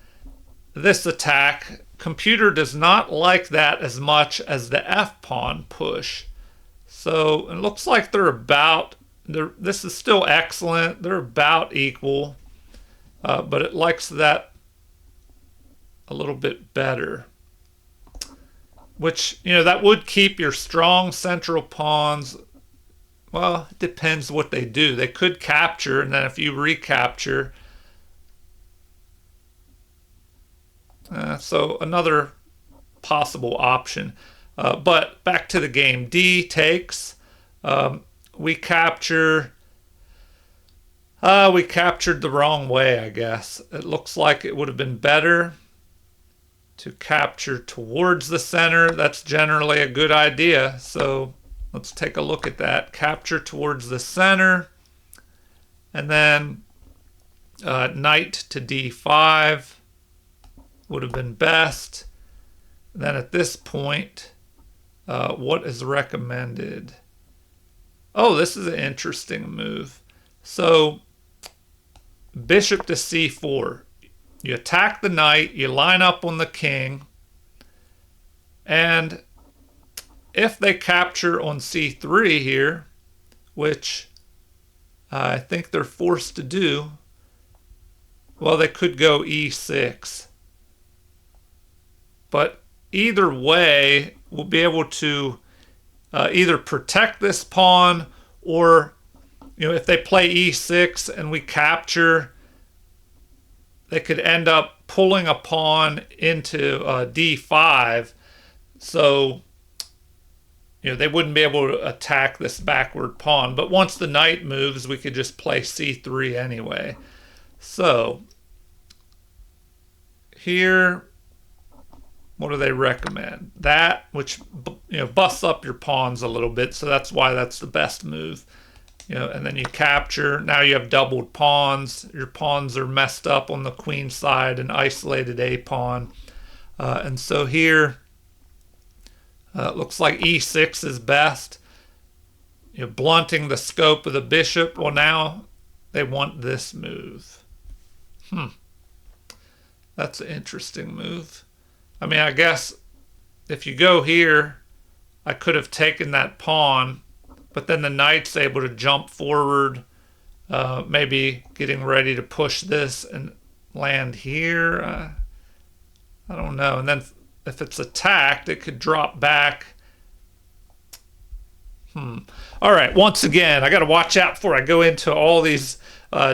this attack. Computer does not like that as much as the F pawn push. So it looks like this is still excellent. They're about equal, but it likes that a little bit better. Which, that would keep your strong central pawns. Well, it depends what they do. They could capture, and then if you recapture. So another possible option. But back to the game. D takes. We capture. We captured the wrong way, I guess. It looks like it would have been better to capture towards the center. That's generally a good idea. So let's take a look at that. Capture towards the center. And then knight to D5 would have been best. And then at this point, what is recommended? Oh, this is an interesting move. So bishop to C4. You attack the knight, you line up on the king, and if they capture on C3 here, which I think they're forced to do, well, they could go E6. But either way, we'll be able to either protect this pawn, or if they play E6 and we capture, they could end up pulling a pawn into D5. So they wouldn't be able to attack this backward pawn. But once the knight moves, we could just play C3 anyway. So here, what do they recommend? That, which busts up your pawns a little bit, so that's why that's the best move. And then you capture. Now you have doubled pawns. Your pawns are messed up on the queen side and isolated a pawn. And so here, it looks like E6 is best. Blunting the scope of the bishop. Well, now they want this move. That's an interesting move. I mean, I guess if you go here, I could have taken that pawn, but then the knight's able to jump forward, maybe getting ready to push this and land here. I don't know. And then if it's attacked, it could drop back. All right, once again, I got to watch out before I go into all these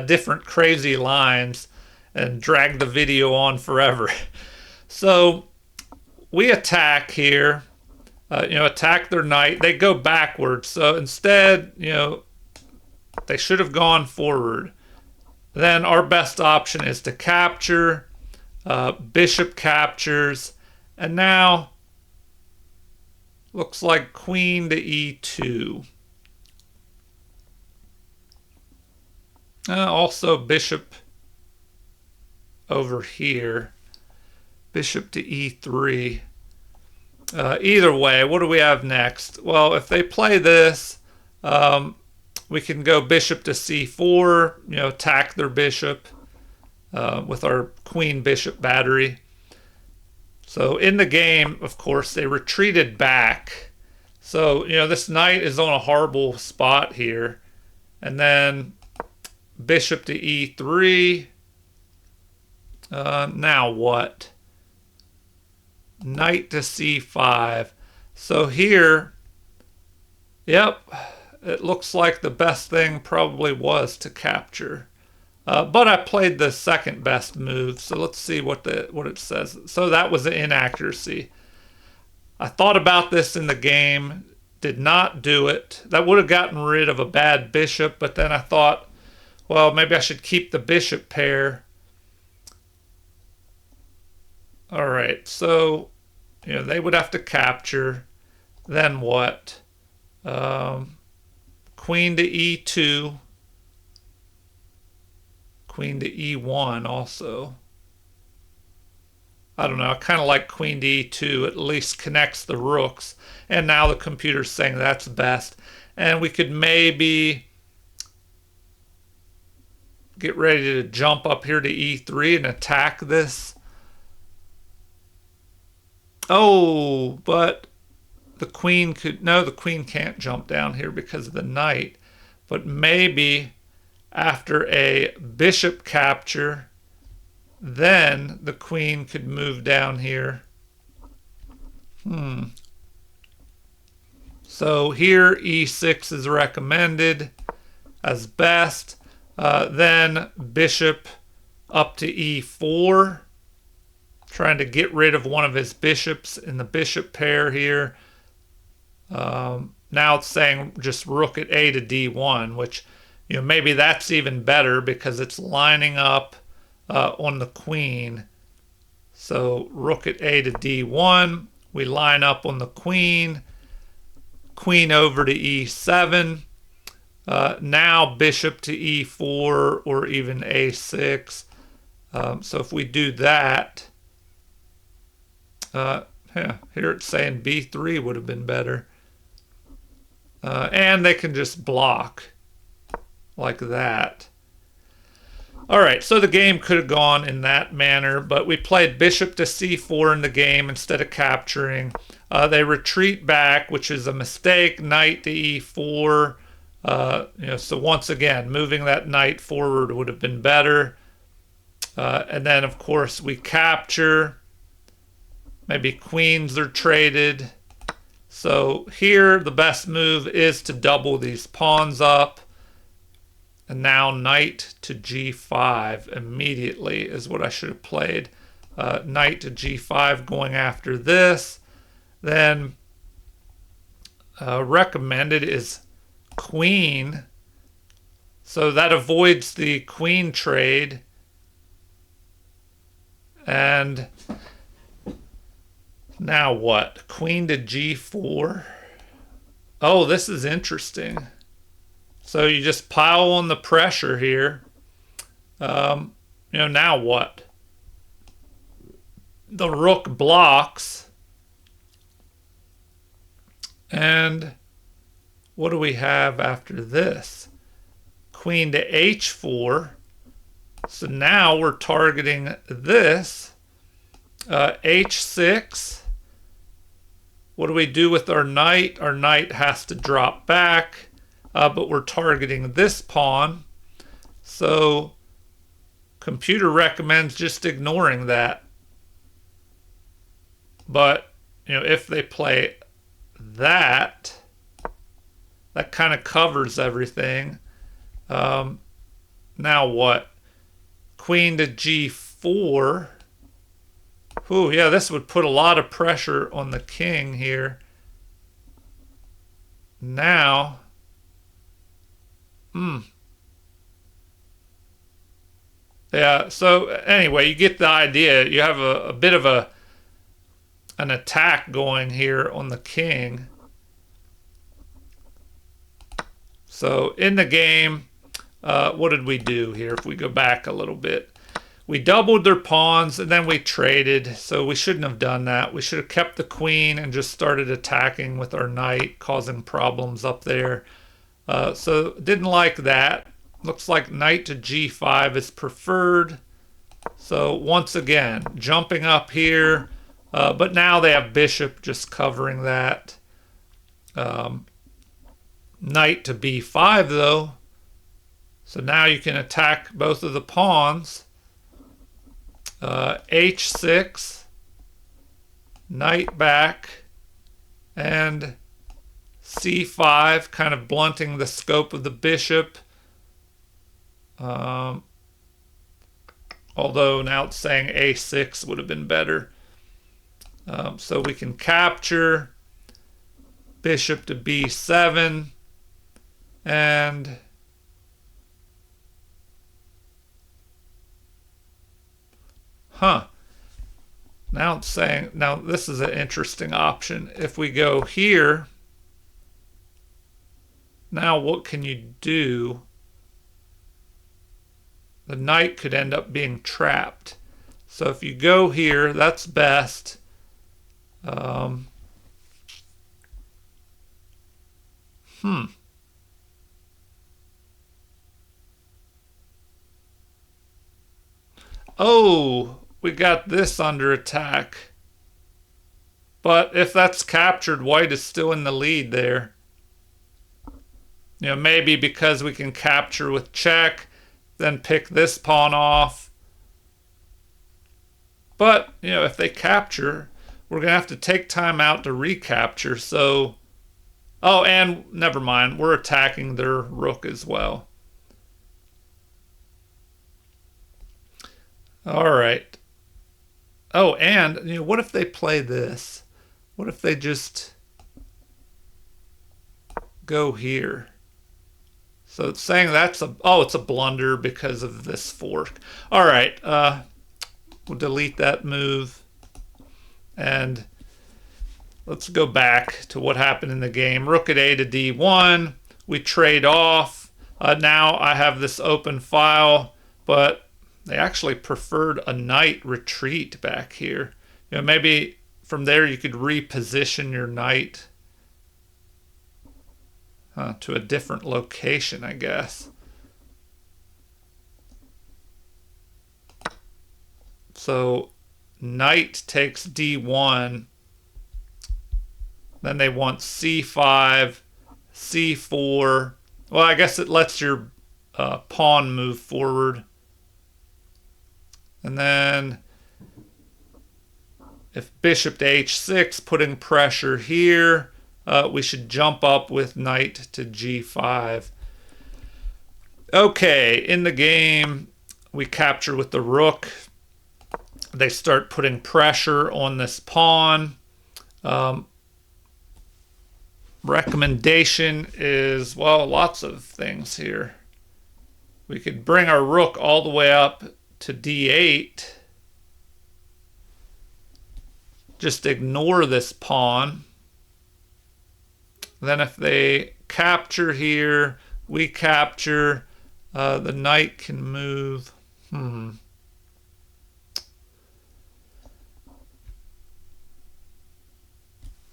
different crazy lines and drag the video on forever. So we attack here, attack their knight. They go backwards. So instead, they should have gone forward. Then our best option is to capture. Bishop captures. And now, looks like queen to E2. Also bishop over here. Bishop to E3. Either way, what do we have next? Well, if they play this, we can go bishop to c4, attack their bishop with our queen bishop battery. So in the game, of course, they retreated back. So, this knight is on a horrible spot here. And then bishop to e3. Now what? Knight to c5. So here, yep, it looks like the best thing probably was to capture. But I played the second best move, so let's see what it says. So that was an inaccuracy. I thought about this in the game, did not do it. That would have gotten rid of a bad bishop, but then I thought, well, maybe I should keep the bishop pair. All right, so they would have to capture. Then what? Queen to e2. Queen to e1 also. I don't know. I kind of like queen to e2. At least connects the rooks. And now the computer's saying that's best. And we could maybe get ready to jump up here to e3 and attack this. Oh, but the queen could... No, the queen can't jump down here because of the knight. But maybe after a bishop capture, then the queen could move down here. So here e6 is recommended as best. Then bishop up to e4, trying to get rid of one of his bishops in the bishop pair here. Now it's saying just rook at a to d1, which maybe that's even better because it's lining up on the queen. So rook at a to d1, we line up on the queen. Queen over to e7. Now bishop to e4 or even a6. So if we do that, here it's saying b3 would have been better. And they can just block like that. All right, so the game could have gone in that manner, but we played bishop to c4 in the game instead of capturing. They retreat back, which is a mistake. Knight to e4. So once again, moving that knight forward would have been better. And then, of course, we capture. Maybe queens are traded. So here, the best move is to double these pawns up. And now knight to g5 immediately is what I should have played. Knight to g5 going after this. Then recommended is queen. So that avoids the queen trade. And now what? Queen to g4. Oh, this is interesting. So you just pile on the pressure here. Now what? The rook blocks. And what do we have after this? Queen to h4. So now we're targeting this. H6. What do we do with our knight? Our knight has to drop back. But we're targeting this pawn. So computer recommends just ignoring that. But, if they play that, that kind of covers everything. Now what? Queen to g4. Ooh, yeah, this would put a lot of pressure on the king here. Now... Yeah, so anyway, you get the idea. You have a bit of an attack going here on the king. So in the game, what did we do here? If we go back a little bit, we doubled their pawns and then we traded. So we shouldn't have done that. We should have kept the queen and just started attacking with our knight, causing problems up there. So didn't like that. Looks like knight to g5 is preferred. So once again, jumping up here, but now they have bishop just covering that. Knight to b5 though. So now you can attack both of the pawns. H6, knight back, and c5, kind of blunting the scope of the bishop. Although now it's saying a6 would have been better. So we can capture, bishop to b7, and now it's saying, now this is an interesting option. If we go here, now what can you do? The knight could end up being trapped. So if you go here, that's best. Oh, we got this under attack. But if that's captured, white is still in the lead there. You know, maybe because we can capture with check, then pick this pawn off. But, you know, if they capture, we're going to have to take time out to recapture. So, oh, and never mind, we're attacking their rook as well. All right. Oh, and, you know, what if they play this? What if they just go here? So it's saying that's it's a blunder because of this fork. All right, we'll delete that move. And let's go back to what happened in the game. Rook at a to d1. We trade off. Now I have this open file, but they actually preferred a knight retreat back here. You know, maybe from there you could reposition your knight to a different location, I guess. So knight takes d1. Then they want c5, c4. Well, I guess it lets your pawn move forward. And then if bishop to h6, putting pressure here, we should jump up with knight to g5. Okay, in the game, we capture with the rook. They start putting pressure on this pawn. Recommendation is, well, lots of things here. We could bring our rook all the way up to d8. Just ignore this pawn. Then if they capture here, we capture. The knight can move.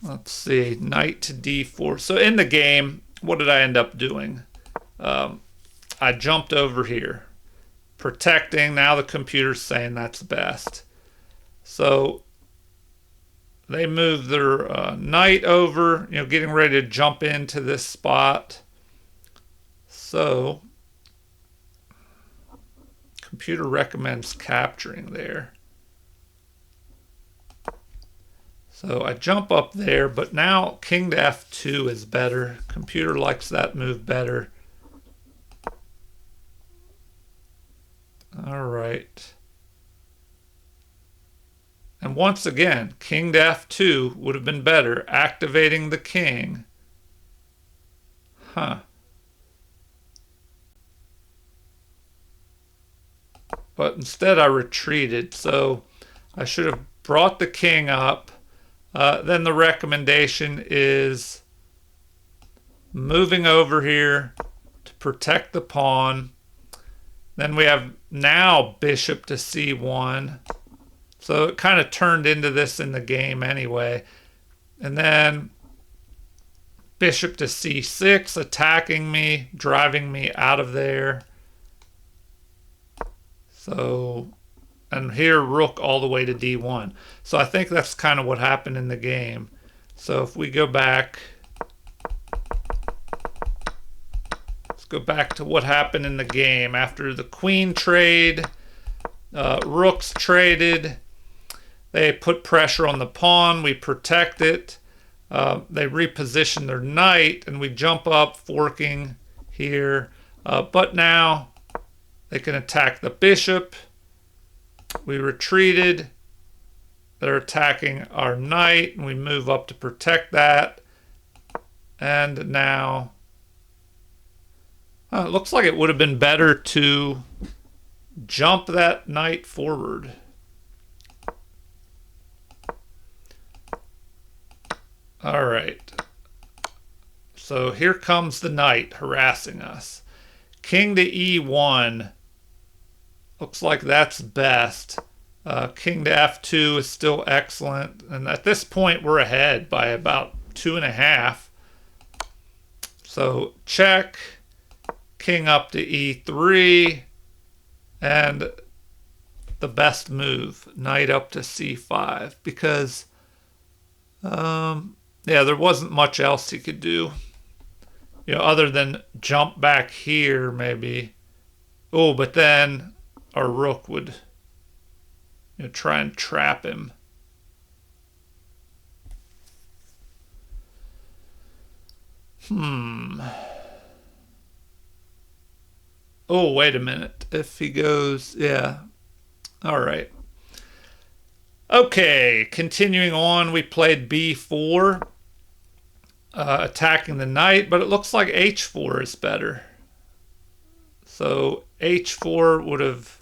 Let's see, knight to d4. So in the game, what did I end up doing? I jumped over here, protecting. Now the computer's saying that's best. So they move their knight over, you know, getting ready to jump into this spot. So computer recommends capturing there. So I jump up there, but now king to f2 is better. Computer likes that move better. All right. And once again, king to f2 would have been better, activating the king. But instead I retreated, so I should have brought the king up. Then the recommendation is moving over here to protect the pawn. Then we have now bishop to c1. So it kind of turned into this in the game anyway. And then bishop to c6, attacking me, driving me out of there. So, and here rook all the way to d1. So I think that's kind of what happened in the game. So if we go back, let's go back to what happened in the game. After the queen trade, rooks traded, they put pressure on the pawn, we protect it. They reposition their knight, and we jump up, forking here. But now they can attack the bishop. We retreated. They're attacking our knight, and we move up to protect that. And now it looks like it would have been better to jump that knight forward. All right. So here comes the knight harassing us. King to e1. Looks like that's best. King to f2 is still excellent. And at this point, we're ahead by about 2.5. So check. King up to e3. And the best move, knight up to c5. Because, yeah, there wasn't much else he could do. You know, other than jump back here, maybe. Oh, but then our rook would, you know, try and trap him. Oh, wait a minute. If he goes, yeah. All right. Okay, continuing on, we played b4, attacking the knight, but it looks like h4 is better. So h4 would have,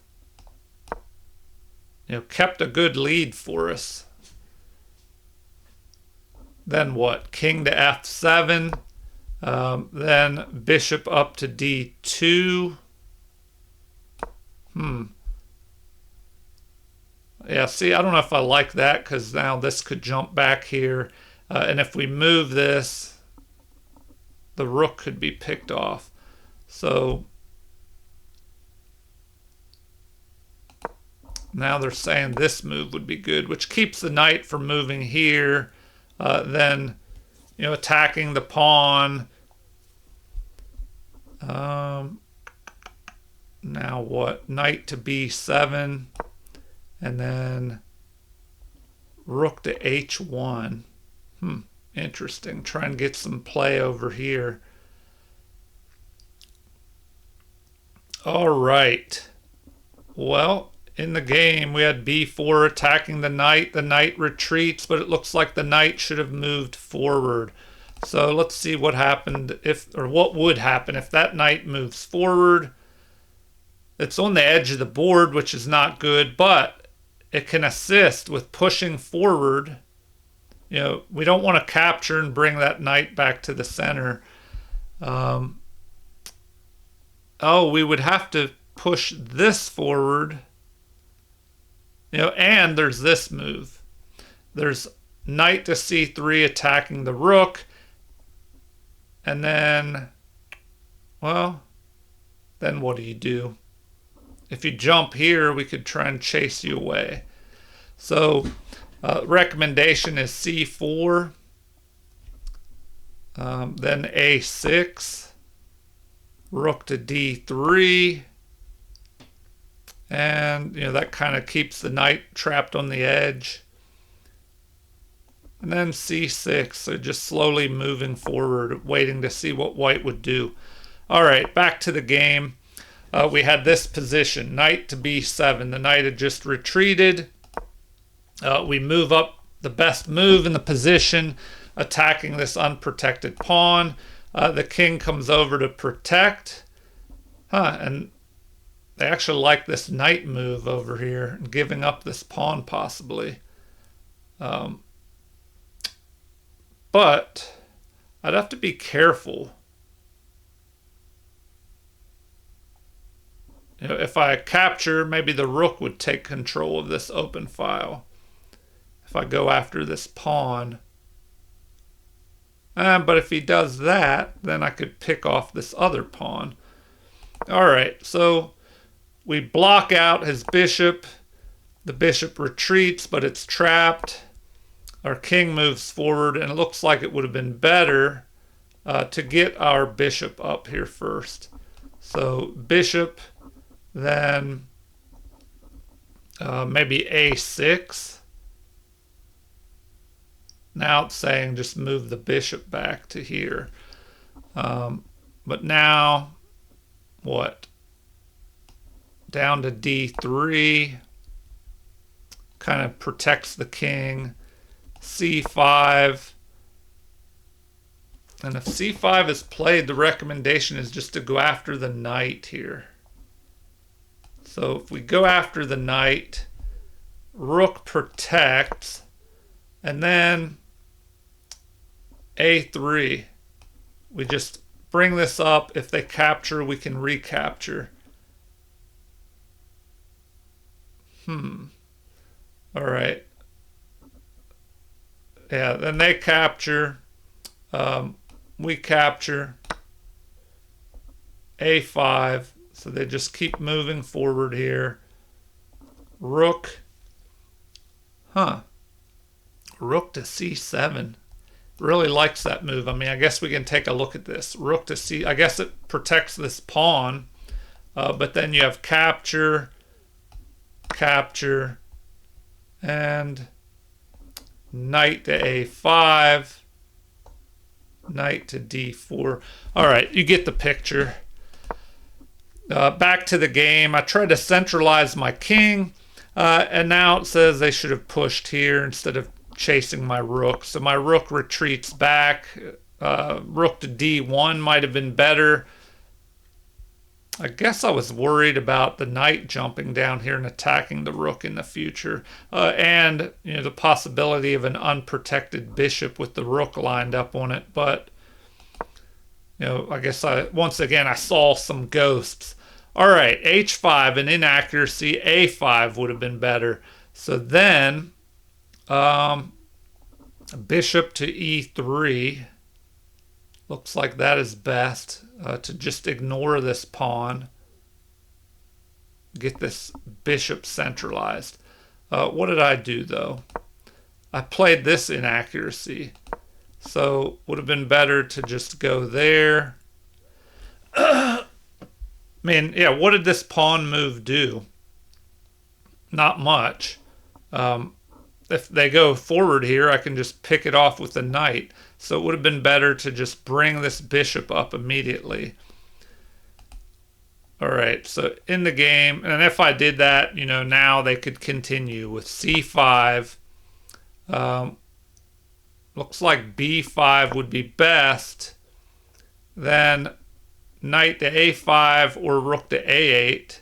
you know, kept a good lead for us. Then what? King to f7, then bishop up to d2. Yeah, see, I don't know if I like that, because now this could jump back here. And if we move this, the rook could be picked off. So now they're saying this move would be good, which keeps the knight from moving here. Then, you know, attacking the pawn. Now what? Knight to b7. And then rook to h1. Interesting. Try and get some play over here. All right. Well, in the game, we had b4 attacking the knight. The knight retreats, but it looks like the knight should have moved forward. So let's see what happened if, or what would happen if that knight moves forward. It's on the edge of the board, which is not good, but it can assist with pushing forward. You know, we don't want to capture and bring that knight back to the center. Oh, we would have to push this forward. You know, and there's this move. There's knight to c3 attacking the rook. And then, well, then what do? If you jump here, we could try and chase you away. So recommendation is c4, then a6, rook to d3, and, you know, that kind of keeps the knight trapped on the edge. And then c6, so just slowly moving forward, waiting to see what white would do. All right, back to the game. We had this position, knight to b7. The knight had just retreated. We move up the best move in the position, attacking this unprotected pawn. The king comes over to protect. And they actually like this knight move over here, giving up this pawn possibly. But I'd have to be careful. You know, if I capture, maybe the rook would take control of this open file. If I go after this pawn. But if he does that, then I could pick off this other pawn. All right, so we block out his bishop. The bishop retreats, but it's trapped. Our king moves forward, and it looks like it would have been better to get our bishop up here first. So bishop, then maybe a6. Now it's saying just move the bishop back to here. But now, what? Down to d3. Kind of protects the king. c5. And if c5 is played, the recommendation is just to go after the knight here. So if we go after the knight, rook protects, and then a3. We just bring this up. If they capture, we can recapture. All right. Yeah, then they capture. We capture. a5. So they just keep moving forward here. Rook. Rook to c7. Really likes that move. I mean, I guess we can take a look at this. Rook to c. I guess it protects this pawn. But then you have capture. Capture. And knight to a5, knight to d4. All right, you get the picture. Back to the game. I tried to centralize my king, and now it says they should have pushed here instead of chasing my rook. So my rook retreats back. Rook to d1 might have been better. I guess I was worried about the knight jumping down here and attacking the rook in the future, and the possibility of an unprotected bishop with the rook lined up on it. But I guess once again I saw some ghosts. All right, h5, an inaccuracy. a5 would have been better. So then bishop to e3. Looks like that is best, to just ignore this pawn. Get this bishop centralized. What did I do, though? I played this inaccuracy. So would have been better to just go there. I mean, yeah, what did this pawn move do? Not much. If they go forward here, I can just pick it off with the knight. So it would have been better to just bring this bishop up immediately. All right, so in the game, and if I did that, now they could continue with c5. Looks like b5 would be best. Then knight to a5 or rook to a8.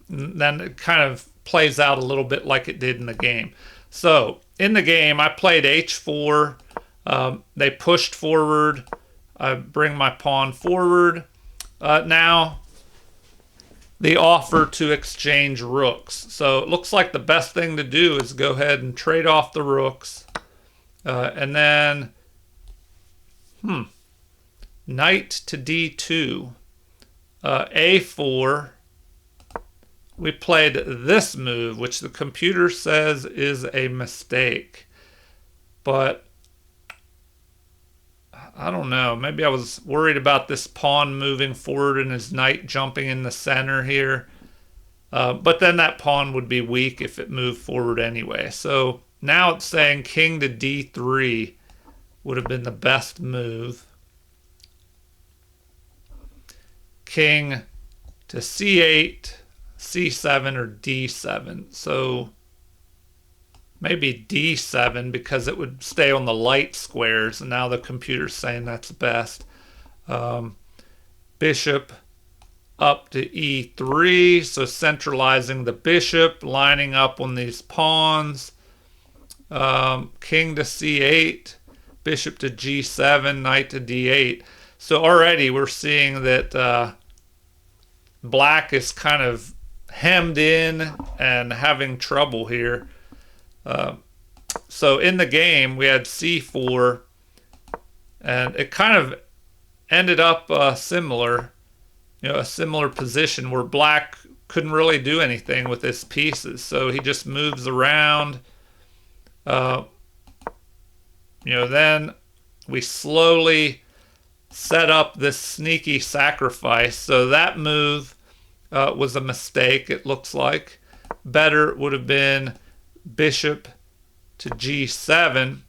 And then it kind of plays out a little bit like it did in the game. So in the game, I played h4. They pushed forward. I bring my pawn forward. Now, the offer to exchange rooks. So it looks like the best thing to do is go ahead and trade off the rooks. And then, knight to d2. a4. We played this move, which the computer says is a mistake. But I don't know. Maybe I was worried about this pawn moving forward and his knight jumping in the center here. But then that pawn would be weak if it moved forward anyway. So now it's saying king to d3 would have been the best move. King to c8. c7 or d7. So maybe d7 because it would stay on the light squares, and now the computer's saying that's best. Bishop up to e3, so centralizing the bishop, lining up on these pawns. King to c8, bishop to g7, knight to d8. So already we're seeing that black is kind of hemmed in and having trouble here. So in the game, we had c4, and it kind of ended up similar, a similar position where black couldn't really do anything with his pieces. So he just moves around. Then we slowly set up this sneaky sacrifice. So that move was a mistake, it looks like. Better would have been bishop to g7.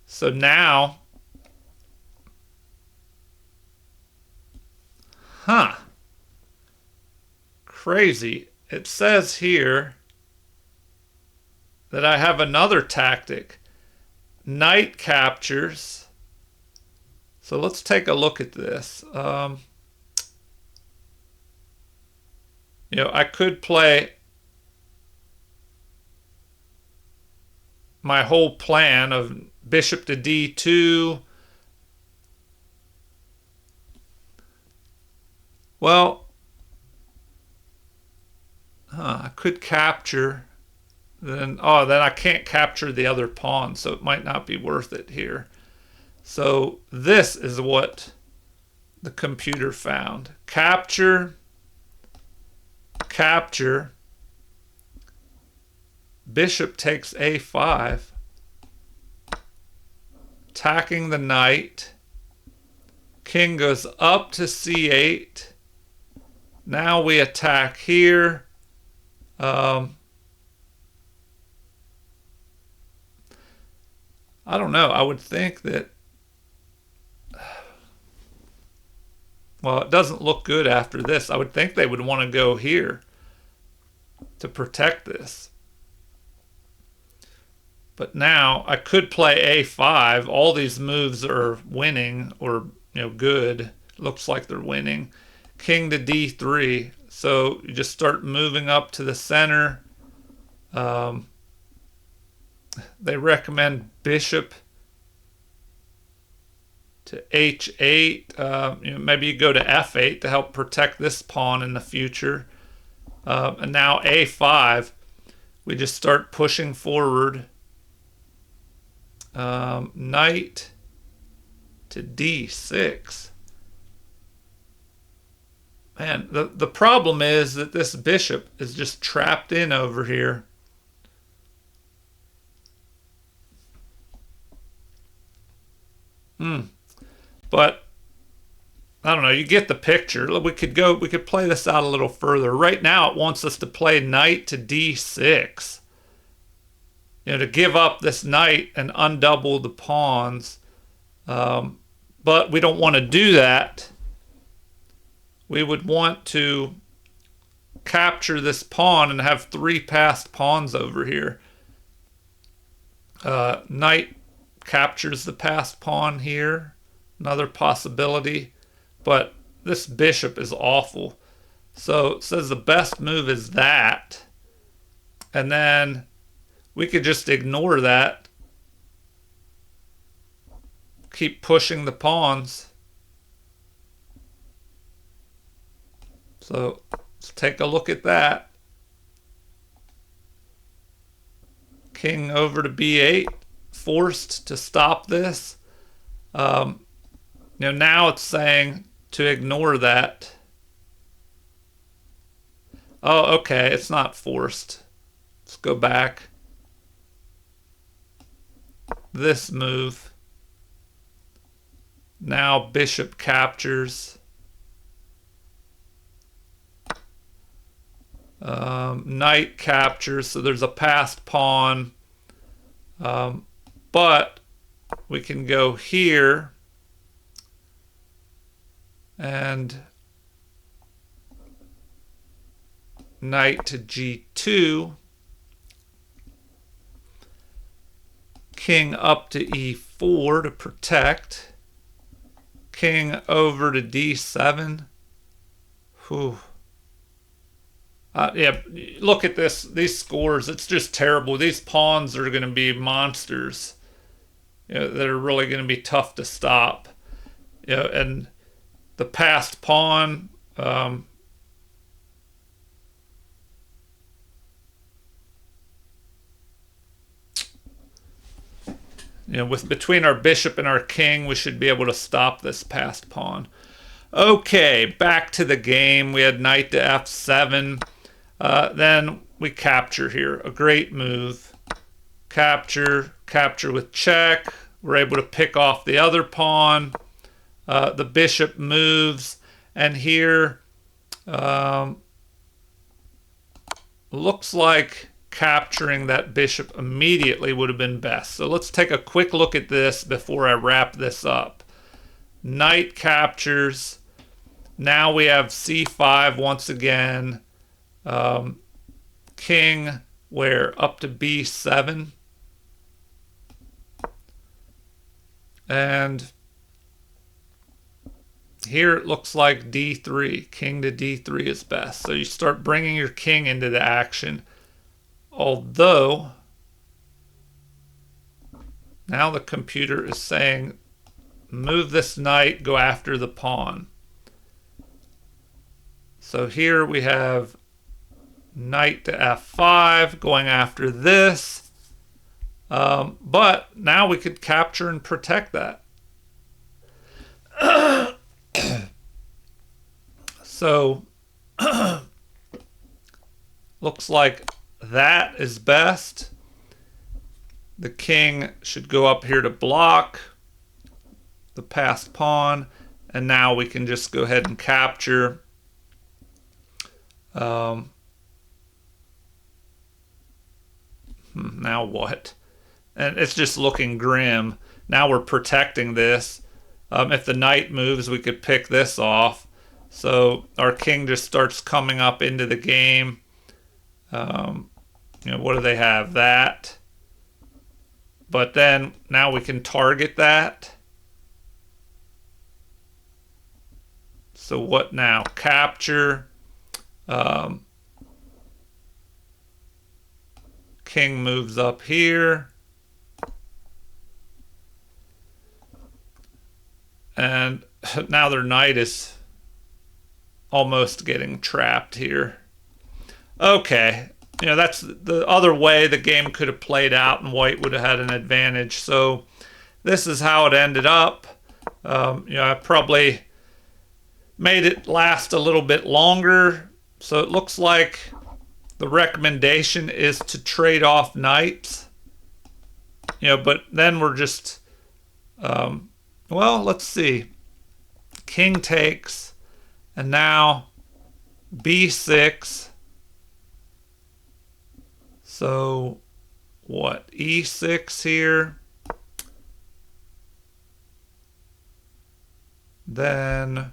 So now, crazy. It says here that I have another tactic. Knight captures. So let's take a look at this. I could play my whole plan of bishop to d2. Well, I could capture. Then I can't capture the other pawn, so it might not be worth it here. So this is what the computer found. Capture, capture, bishop takes a5, attacking the knight, king goes up to c8. Now we attack here. I don't know. I would think that, well, it doesn't look good after this. I would think they would want to go here to protect this. But now I could play a5. All these moves are winning, or good. Looks like they're winning. King to d3. So you just start moving up to the center. They recommend bishop to h8. Maybe you go to f8 to help protect this pawn in the future. And now a5. We just start pushing forward. Knight to d6. Man, the problem is that this bishop is just trapped in over here. But I don't know, you get the picture. We could play this out a little further. Right now it wants us to play knight to d6. To give up this knight and undouble the pawns. But we don't want to do that. We would want to capture this pawn and have 3 passed pawns over here. Knight captures the passed pawn here. Another possibility. But this bishop is awful. So it says the best move is that. And then we could just ignore that. Keep pushing the pawns. So let's take a look at that. King over to b8. Forced to stop this. Now it's saying to ignore that. Oh, okay. It's not forced. Let's go back. This move. Now bishop captures. Knight captures. So there's a passed pawn. But we can go here and knight to g2, king up to e4 to protect, king over to d7. Whew. Yeah, look at these scores. It's just terrible. These pawns are going to be monsters. That are really going to be tough to stop. And the passed pawn, with between our bishop and our king, we should be able to stop this passed pawn. Okay, back to the game. We had knight to f7. Then we capture here. A great move. Capture with check. We're able to pick off the other pawn. The bishop moves. And here, looks like capturing that bishop immediately would have been best. So let's take a quick look at this before I wrap this up. Knight captures. Now we have c5 once again. King where? Up to b7. And here it looks like d3. King to d3 is best. So you start bringing your king into the action. Although, now the computer is saying, move this knight, go after the pawn. So here we have knight to f5, going after this. But now we could capture and protect that. So, looks like that is best. The king should go up here to block the passed pawn. And now we can just go ahead and capture. Now what? And it's just looking grim. Now we're protecting this. If the knight moves, we could pick this off. So our king just starts coming up into the game. What do they have? That. But then now we can target that. So what now? Capture. King moves up here. And now their knight is almost getting trapped here. Okay, that's the other way the game could have played out and white would have had an advantage. So this is how it ended up. I probably made it last a little bit longer. So it looks like the recommendation is to trade off knights. But then we're just, well, let's see. King takes, and now b6. So what? e6 here. Then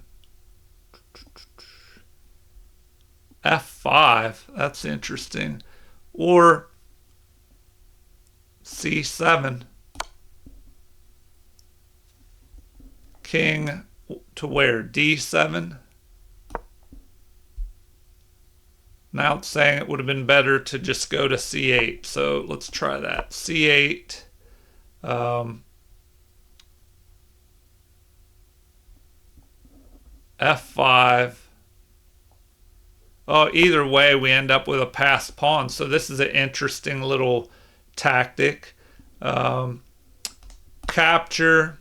f5. That's interesting. Or c7. King to where? d7. Now it's saying it would have been better to just go to c8. So let's try that. c8. f5. Oh, either way, we end up with a passed pawn. So this is an interesting little tactic. Capture.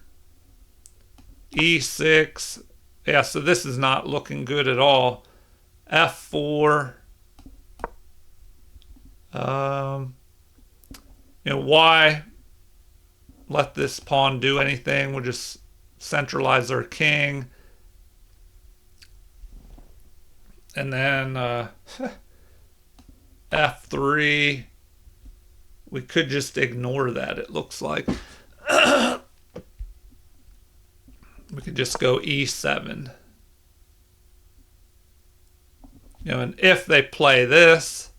e6. Yeah, so this is not looking good at all. f4. Why let this pawn do anything? We'll just centralize our king. And then f3. We could just ignore that, it looks like. We could just go e7. And if they play this,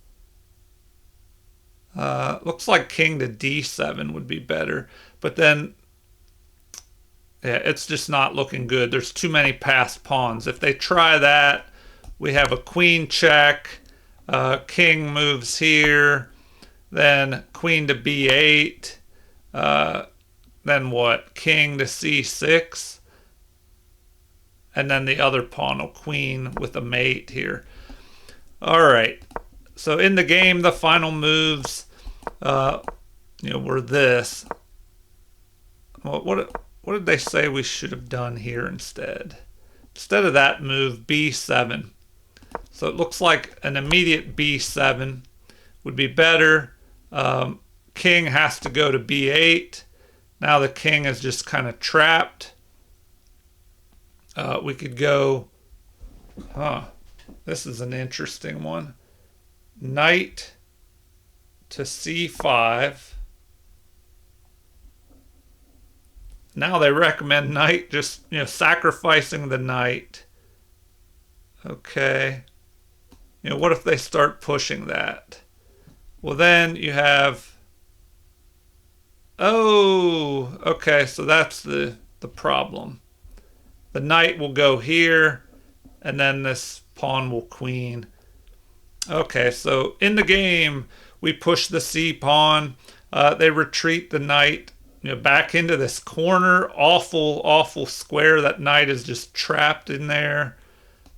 looks like king to d7 would be better. But then, yeah, it's just not looking good. There's too many passed pawns. If they try that, we have a queen check. King moves here. Then queen to b8. Then what? King to c6. And then the other pawn will queen with a mate here. All right. So in the game, the final moves, were this. Well, what did they say we should have done here instead? Instead of that move, b7. So it looks like an immediate b7 would be better. King has to go to b8. Now the king is just kind of trapped. We could go, this is an interesting one. Knight to c5. Now they recommend knight, just, sacrificing the knight. Okay. What if they start pushing that? Well, then you have, oh, okay, so that's the problem. The knight will go here, and then this pawn will queen. Okay, so in the game, we push the c pawn. They retreat the knight, back into this corner. Awful, awful square. That knight is just trapped in there.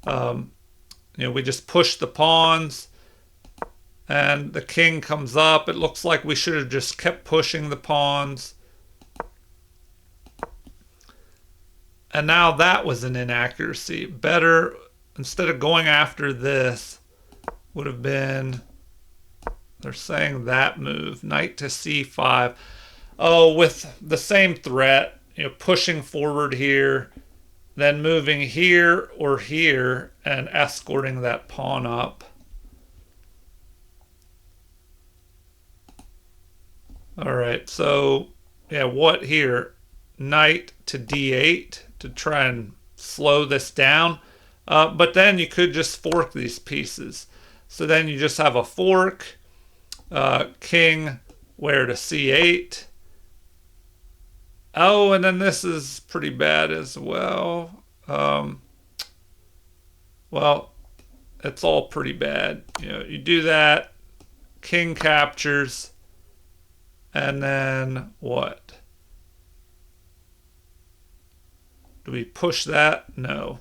We just push the pawns, and the king comes up. It looks like we should have just kept pushing the pawns. And now that was an inaccuracy. Better, instead of going after this, would have been, they're saying that move, knight to c5. Oh, with the same threat, pushing forward here, then moving here or here and escorting that pawn up. All right, so yeah, what here? Knight to d8 to try and slow this down. But then you could just fork these pieces. So then you just have a fork, king where to c8. Oh, and then this is pretty bad as well. Well, it's all pretty bad. You do that, king captures, and then what? Do we push that? No.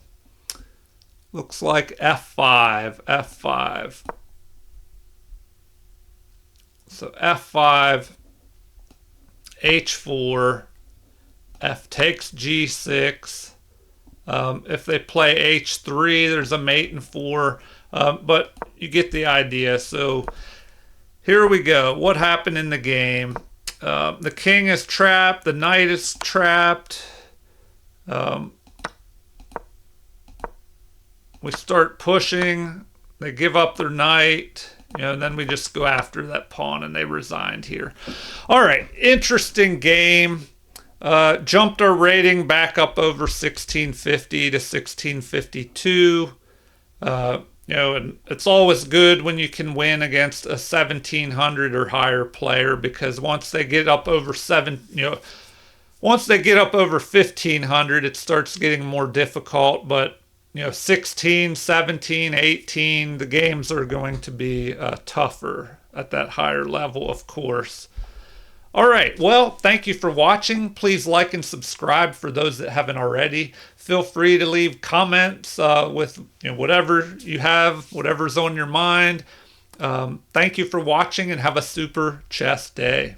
Looks like f5, f5. So f5, h4, f takes g6. If they play h3, there's a mate and 4. But you get the idea. So here we go. What happened in the game? The king is trapped. The knight is trapped. We start pushing. They give up their knight. And then we just go after that pawn, and they resigned here. All right, interesting game. Jumped our rating back up over 1650 to 1652. And it's always good when you can win against a 1700 or higher player, because once they get up over once they get up over 1500, it starts getting more difficult. But 16, 17, 18, the games are going to be tougher at that higher level, of course. All right, well, thank you for watching. Please like and subscribe for those that haven't already. Feel free to leave comments with whatever you have, whatever's on your mind. Thank you for watching, and have a super chess day.